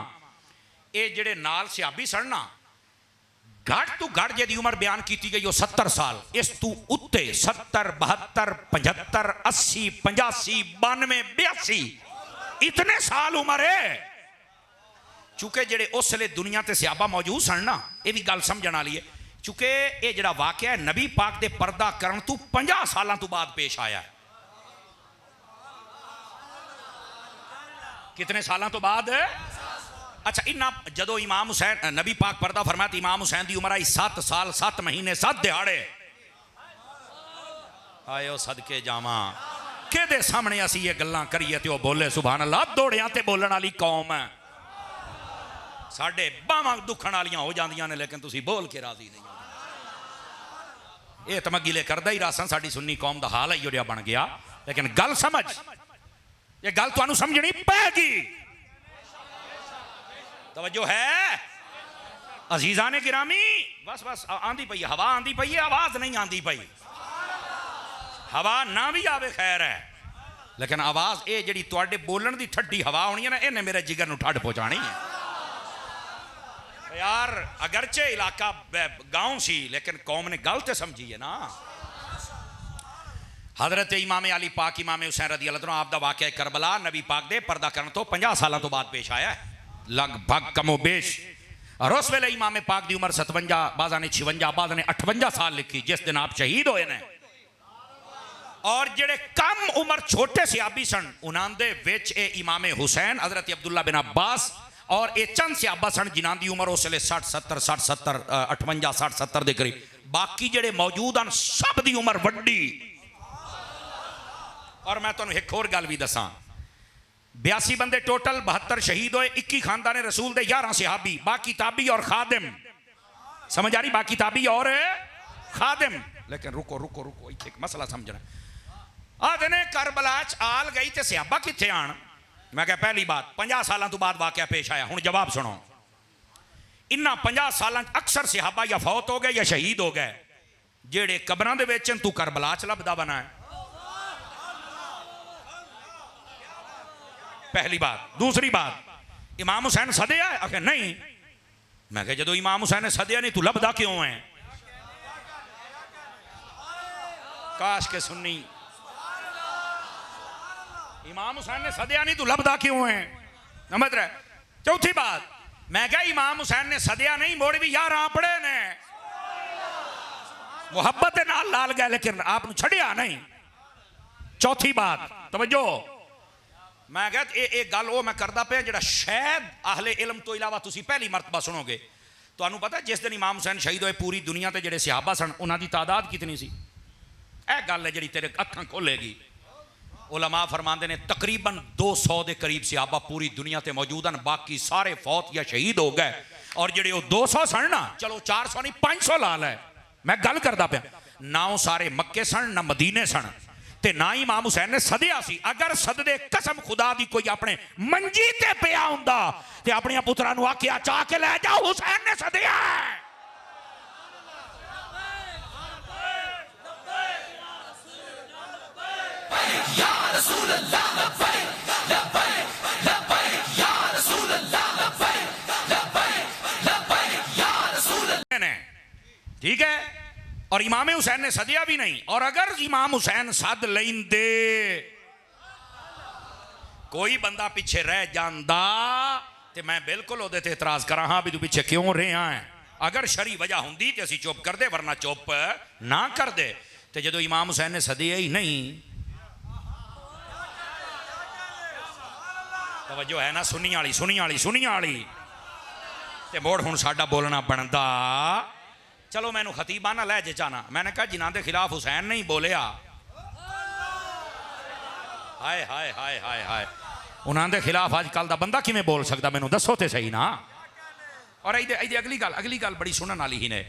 Speaker 1: ये जेडे नाल सिहाबी सन ना, घट तू घट जिहदी उम्र बयान की गई 70 साल, इस तू उत्ते 70 72 75 80 85 92 82 इतने साल उम्र है। चूंकि जेडे उसले दुनिया ते सहाबा मौजूद सन ना, ये भी गल समझण वाली है। चूंकि ये जिहड़ा वाकया है नबी पाक दे पर्दा करन तू 50 सालों तो बाद पेश आया है। कितने सालों तो बाद? अच्छा, इन्ना जदों इमाम हुसैन नबी पाक पर्दा फरमाया तो इमाम हुसैन की उम्र आई 7 साल 7 महीने 7 दिहाड़े। आयो सदके जावा केदे सामने असी ये गल्लां करिए ते ओ बोले सुभान अल्लाह। दौड़ियां ते बोलण वाली कौम है, साडे बावां दुखण वालियां हो जांदियां ने, लेकिन तुसी बोल के राजी नहीं। ये तमगीले करदा ही रासन साडी सुन्नी कौम दा हाल है जो बन गया। लेकिन गल समझ, ये गल तुहानू समझनी पैगी। तवज्जो है अजीजा ने गिरामी? बस बस आंदी पई हवा, आंदी पई आवाज नहीं आंदी पई। हवा ना भी आवे खैर है, लेकिन आवाज ये जिहड़ी तुहाडे बोलण दी ठड्डी हवा होनी है ना, इन्हें मेरे जिगर नू ठंड पहुंचानी है यार। अगरचे इलाका गांव सी, लेकिन कौम ने गलत समझी है ना। हजरत इमाम अली पाक इमाम हुसैन रदी अल्लाह तआला आप दा वाकया करबला नबी पाक दे पर्दा करन तो 50 सालों तो बाद पेश आया है, लगभग कमो बेश। और उस वेले इमाम पाक की उम्र 57, बाज़ा ने 56, बाज़ा ने 58 साल लिखी जिस दिन आप शहीद होए ने। और जेड़े कम उम्र छोटे सहाबी सन उन्हां दे विच ए इमाम हुसैन, हजरत अब्दुल्ला बिन अब्बास और ये चंद सहाबा सन जिन्हां दी उम्र उस वेले 60 70 60 70 58 60 70 के करीब। बाकी जेड़े मौजूद हैं सब दी उम्र वड्डी। और मैं तुहानू एक होर गल भी दसां, 82 बंदे टोटल, 72 शहीद होए, 21 खानदाने रसूल दे, 11 सहाबी, बाकी ताबी और खादिम। समझ आ रही? बाकी ताबी और खादिम। लेकिन रुको रुको रुको, इत्थे एक मसला समझना। आदे ने करबला च आल गई ते सहाबा कित्थे आण? मैं कहा पहली बात 50 सालों तो बाद वाकया पेश आया। हुण जवाब सुनो, इन्हां 50 सालों अक्सर सहाबा या फौत हो गए या शहीद हो गए। जेड़े कबरां दे विच तू करबला च लभदा बना है, पहली बात। दूसरी बात, इमाम हुसैन सदया है? आखे नहीं। मैं कहा जदों इमाम हुसैन ने सदया नहीं तू लभदा क्यों है? काश के सुन्नी, इमाम हुसैन ने सदया नहीं तू लभदा क्यों है? समझ रहे? चौथी बात, मैं कहा इमाम हुसैन ने सदया नहीं, मोड़ भी यार आपड़े ने मुहब्बत नाल लाल गए, लेकिन आपने छड़िया नहीं। चौथी बात तवज्जो, मैं कहा ये गल वो मैं करदा पे जिहड़ा शायद अहले इल्म तो इलावा तुसी पहली मरतबा सुनोगे। तुहानू पता जिस दिन इमाम हुसैन शहीद होए पूरी दुनिया ते जिहड़े सहाबा सन उन्हां दी तादाद कितनी सी? यह गल है जिहड़ी तेरे अखां खोलेगी। उलमा फरमांदे ने तकरीबन 200 के करीब सहाबा पूरी दुनिया ते मौजूद हैं, बाकी सारे फौत या शहीद हो गए। और जिहड़े वो 200 सन ना, चलो 400 नहीं 500 ला लै, मैं गल करदा पिया ना, वो सारे मक्के सन ना मदीने सन ते ना ही इमाम हुसैन ने सदया सी। अगर सददे कसम खुदा दी कोई अपने मंजी ते पिया हुंदा ते अपने पुत्रां नूं आखिया चा के लै जाओ, हुसैन ने सदया है। या रसूल अल्लाह लब्बैक लब्बैक लब्बैक या रसूल अल्लाह लब्बैक लब्बैक लब्बैक या रसूल अल्लाह। ठीक है, और इमाम हुसैन ने सदिया भी नहीं। और अगर इमाम हुसैन सद लेंदे कोई बंदा पीछे रह जांदा ते मैं बिल्कुल ओदे ते इतराज करा, हाँ भी तू पीछे क्यों रहा है? अगर शरी वजह हुंदी ते असी चुप कर दे, वरना चुप ना कर दे। ते जदों इमाम हुसैन ने सदिया ही नहीं, तवज्जो है ना? सुनी वाली सुनी वाली सुनी वाली ते मोड़ हुण साडा बोलना बनदा। चलो मैनू खतीबाना लै जचाना, मैंने कहा जिन्हां दे खिलाफ हुसैन नहीं बोलिया, हाय हाय हाय हाय हाय, उन्हां दे खिलाफ अजकल दा बंदा किवें बोल सकदा? मैनू दसो ते सही ना। और अगली गल बड़ी सुनन वाली ही ने।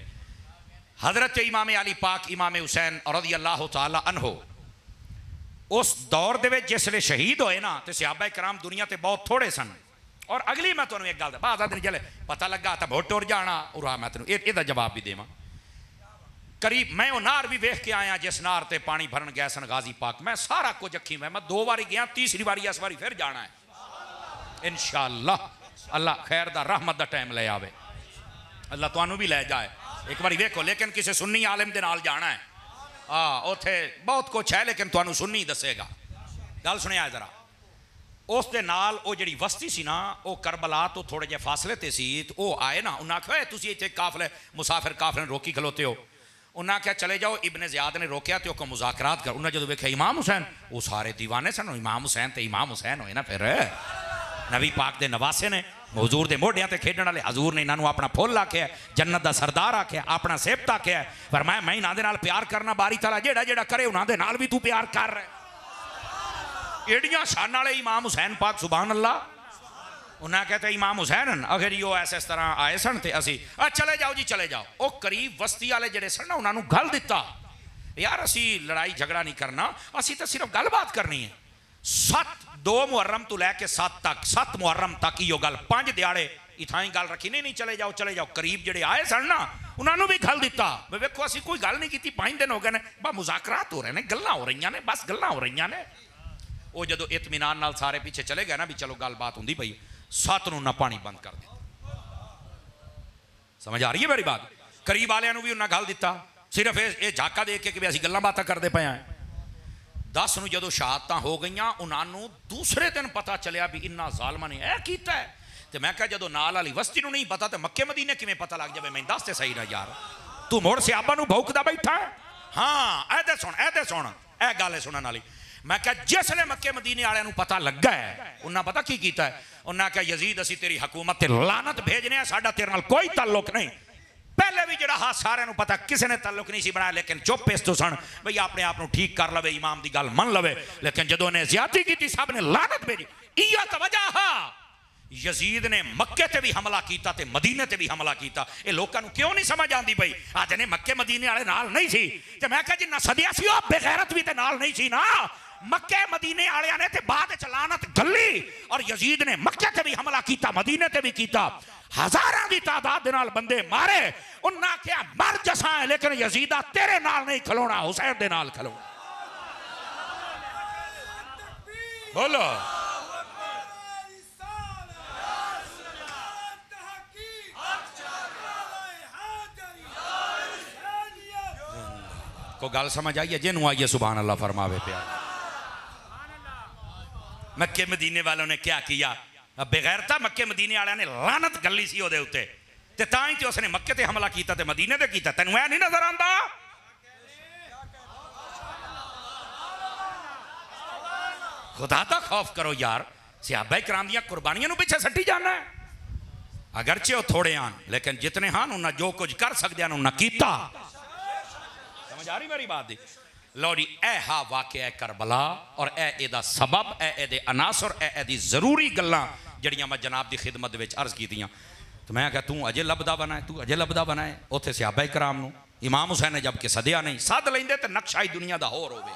Speaker 1: हजरत इमाम अली पाक इमाम हुसैन रज़ी अल्लाह तआला अन्हु उस दौर दे विच जिसले शहीद होए ना ते सहाबा कराम दुनिया ते बहुत थोड़े सन। और अगली मैं तुहानू एक गल बाद दिन चले पता लगा तो बहुत टुर जाना, और मैं तेन एदा जवाब भी देवां। करीब मैं वो नार भी वेख के आया जिस नार ते पानी भरन गए सन गाजी पाक। मैं सारा कुछ अखी मैं 2 बारी गया, तीसरी बारी इस बारी फिर जाना है इंशाअल्लाह। अल्लाह खैर दा रहमत दा टाइम ले आवे, अल्लाह तुहानू भी ले जाए। एक बार देखो, लेकिन किसी सुन्नी आलिम के नाल जाना है। हाँ, उत्थे बहुत कुछ है, लेकिन तुहानू सुन्नी दसेगा। गल सुनिया जरा। उस दे नाल वो जिहड़ी बस्ती सी ना, वो करबला तो थोड़े जे फासले ते सी। तो वो आए ना, उन्हें आख्या तुसीं इत्थे काफले मुसाफिर काफले रोकी खलोते हो। उन्हें आख्या चले जाओ। इब्ने ज़ियाद ने रोकया तो को मुज़ाकरात कर। उन्हें जो वेख्या इमाम हुसैन, वो सारे दीवाने सन। इमाम हुसैन तो इमाम हुसैन होए ना, फिर नबी पाक दे नवासे ने, हजूर दे मोढियां ते खेडण वाले। हजूर ने इन्हों अपना फुल आख्या, जन्नत दा सरदार आख्या, अपना सेवत आख्या। पर मैं इन्हां दे नाल प्यार करना बारी ताला जेड़ा जेड़ा करे उन्हां दे नाल भी तू प्यार कर रहा। एडियां शान वाले इमाम हुसैन पाक, सुभान अल्लाह। उन्हें कहते इमाम हुसैन अगर यो ऐसे इस तरह आए सन ते असी चले जाओ जी चले जाओ। वो करीब बस्ती वाले जेड़े सन ना, उन्होंने गल दिता यार असी लड़ाई झगड़ा नहीं करना, असी तो सिर्फ गलबात करनी है। 2 मुहर्रम तो लैके 7 मुहर्रम तक यो गल 5 दिहाड़े इतना ही गल रखी। नहीं चले जाओ चले जाओ। करीब जेड़े आए सन ना, उन्होंने भी गल दिता वेखो असी कोई गल नहीं की। 5 दिन हो गए ने, बस मुज़ाकरात हो रहे हैं, गल्लां हो रही ने, बस गल्लां हो रही ने। वो जो इत्मीनान नाल सारे पीछे चले गए ना, भी चलो गलबात होंदी पई, 7 नूं ना पानी बंद कर दिया। समझ आ रही है मेरी बात? करीब वालियां नूं भी उन्हें गल दिता, सिर्फ ये झाका दे के कि असीं गल्लां बातां करते पे हैं। 10 नूं जदों शहादतां हो गईयां, उन्होंने दूसरे दिन पता चलिया भी इन्ना जालमां ने यह कीता है। तो मैं कहा जदों नाल वाली बस्ती नूं नहीं पता तो मक्के मदीने किवें पता लग जाए? मैं दस ते सही ना यार, तू मुड़ सियाबा नूं भौंकदा बैठा है। हाँ ऐ सुन ए गल है सुनने वाली। मैं क्या जिसने मक्के मदीने वाले पता लगा है, उन्हें पता की किया है? उन्हें क्या यजीद असी तेरी हुकूमत ते लानत भेजने, साडा तेरे नाल कोई ताल्लुक नहीं। पहले भी जरा हाथ सारे पता किसी ने ताल्लुक नहीं सी बनाया, लेकिन चुप इस तो सन भाई अपने आप को ठीक कर लवे, इमाम की गल मन लवे। लेकिन जो उन्हें ज्यादती की सब ने लानत भेजी। इया तो वजह है यजीद ने मक्के ते भी हमला किया ते मदीने ते भी हमला किया। ये लोगों को क्यों नहीं समझ आती भाई? आज ने मक्के मदीने वाले नाल नहीं सी, ते मैं कहा जिन्ना सदिया सी वो बेगैरत भी ते नाल नहीं सी ना। मक्के मदीने वाले ने ते बाद लानत गली, और यजीद ने मक्के ते भी हमला किया, मदीने ते भी किया। हजारां की तादाद दे नाल बंदे मारे। उन्हें क्या मर जसा है, लेकिन यजीदा तेरे नाल नहीं खलोना, हुसैन दे नाल खलोना। बोलो को गल समझ आई है? जिन्हों आई है सुभान अल्लाह फरमावे प्यार। मक्के मदीने वालों ने क्या किया? बेगैरता मक्के मदीने वाले ने लानत गली सी ओदे उत्ते, ते तां ही ते उसने मक्के ते हमला कीता ते मदीने ते कीता। तैनूं ऐ नहीं नजर आंदा? खुदा दा खौफ करो यार। सहाबा किराम दी कुर्बानियां नूं पिछे सट्टी जाना है। अगरचे वो थोड़े आन, लेकिन जितने हैं उन्हें जो कुछ कर सकते हैं उन्हें कीता। समझ आ रही मेरी बात दी? लो जी, ए हा वाकया करबला, और एदा सबब ए अनासर ए जरूरी गल्लां जड़ियां मैं जनाब की खिदमत में अर्ज कीतियां। तो मैं क्या तू अजे लभदा बना है, तू अजे लभदा बना है। उत्थे सहाबा कराम नूं इमाम हुसैन ने जबकि सदिया नहीं, सद लेंदे तो नक्शा ही दुनिया का होर होवे।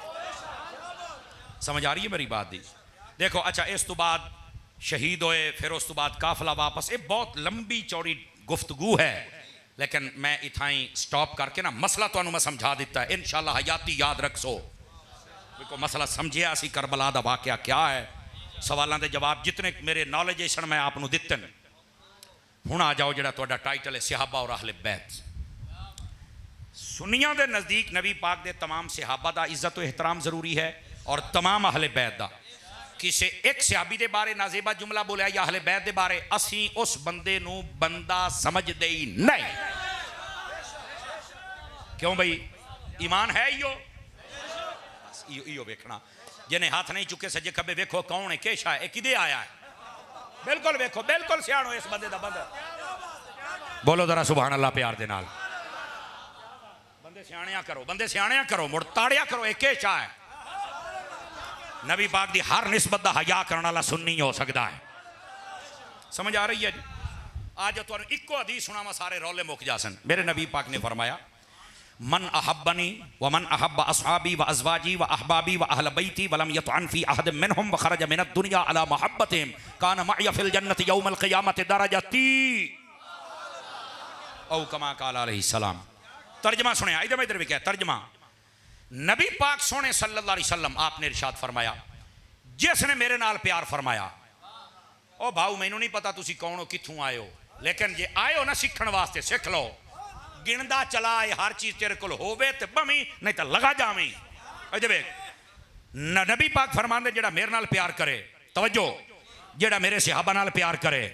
Speaker 1: समझ आ रही है मेरी बात दी? देखो अच्छा, इस तो बाद शहीद होए, फिर उस तो बाद काफिला वापस। ये बहुत लंबी चौड़ी गुफ्तगू है, लेकिन मैं इतना ही स्टॉप करके ना मसला तुहानू मैं समझा दिता है। इंशाअल्लाह हयाती याद रखो। देखो मसला समझे असी करबला दा वाकया क्या है। सवालों के जवाब जितने मेरे नॉलेजेशन मैं आपको दिते हैं। हुण आ जाओ जड़ा तुहाडा टाइटल है सहाबा और अहले बैत। सुन्नियां दे नज़दीक नबी पाक दे तमाम सहाबा दा इज्जत और एहतराम जरूरी है, और तमाम अहले बैत दा। किसी एक सहाबी दे बारे नाजेबा जुमला बोलिया या अहले बैत दे बारे, असी उस बंदे नू बंदा समझदे ही नहीं। क्यों भाई? ईमान है इयो वेखना। जिन्हें हाथ नहीं चुके सजे खबे वेखो कौन है, केशा है, किदे आया है। बिल्कुल वेखो, बिल्कुल सियाणो इस बंदे दा बंदा। बोलो जरा सुभान अल्लाह प्यार दे नाल। बंदे सियाणिया करो, बंदे सियाणिया करो, मुड़ ताड़िया करो। एक केशा है नबी पाक दी हर निस्बत दा हया करने वाला सुन्नी हो सकता है। समझ आ रही है जी? आज तुहानू इक्को हदीस सुनावा, सारे रौले मुक जासन। मेरे नबी पाक ने फरमाया, मन अहब्बनी व मन अहब्ब असहाबी व अज़वाजी व अहबाबी व अहल बैती व लम यतअन फी अहद मिनहुम व खरज मिन दुनिया अला मुहब्बतिहिम कान मअय फिल जन्नति यौमल क़ियामति दरजती औ कमा क़ाल अलैहि सलाम। तर्जमा सुने, इधर भी क्या तर्जमा। नबी पाक सोने सल्लल्लाहु अलैहि वसल्लम आपने इरशाद फरमाया, जिसने मेरे नाल प्यार फरमाया, ओ भाऊ मैनू नहीं पता तुसी कौन हो, कित्थों आए हो, लेकिन जे आए हो ना सीखण वास्ते सीख लो। गिनदा चला हर चीज तेरे को होवे ते बमी नहीं तो लगा जावी। अजबे नबी पाक फरमांदे जेड़ा मेरे नाल प्यार करे, तवज्जो, जेड़ा मेरे सहाबा नाल प्यार करे,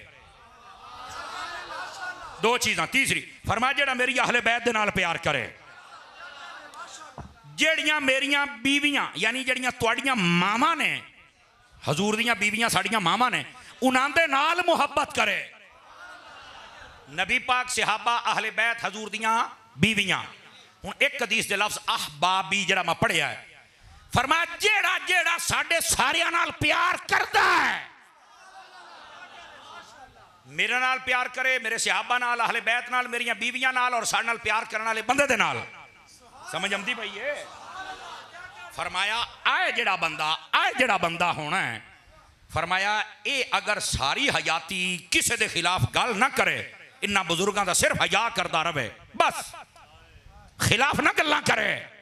Speaker 1: दो चीज़ां। तीसरी फरमाया जेड़ा मेरी अहले बैत दे नाल प्यार करे, जेड़ियां मेरियां बीवियां यानी जेड़ियां तुहाड़ियां मावां ने, हजूर दियां बीवियां साड़ियां मावां ने, उन्हां दे नाल मुहब्बत करे। नबी पाक सहाबा अहले बैत हजूर दियां बीवियां। हुण एक हदीस दे लफ्ज़ अहबाबी जेड़ा मैं पढ़िया है, फरमाया जेड़ा जेड़ा साडे सारियां नाल प्यार करदा है, मेरे नाल प्यार करे, मेरे सहाबा नाल, अहले बैत नाल, मेरियां बीवियां नाल और साडे नाल प्यार करने वाले बंदे दे नाल। समझ आंदी पई है? फरमाया आए जेड़ा बंदा होना है, फरमाया ये अगर सारी हयाती किसी के खिलाफ गल ना करे, इन्हां बुजुर्गों का सिर्फ हया करता रहे, बस खिलाफ ना गल्लां करे।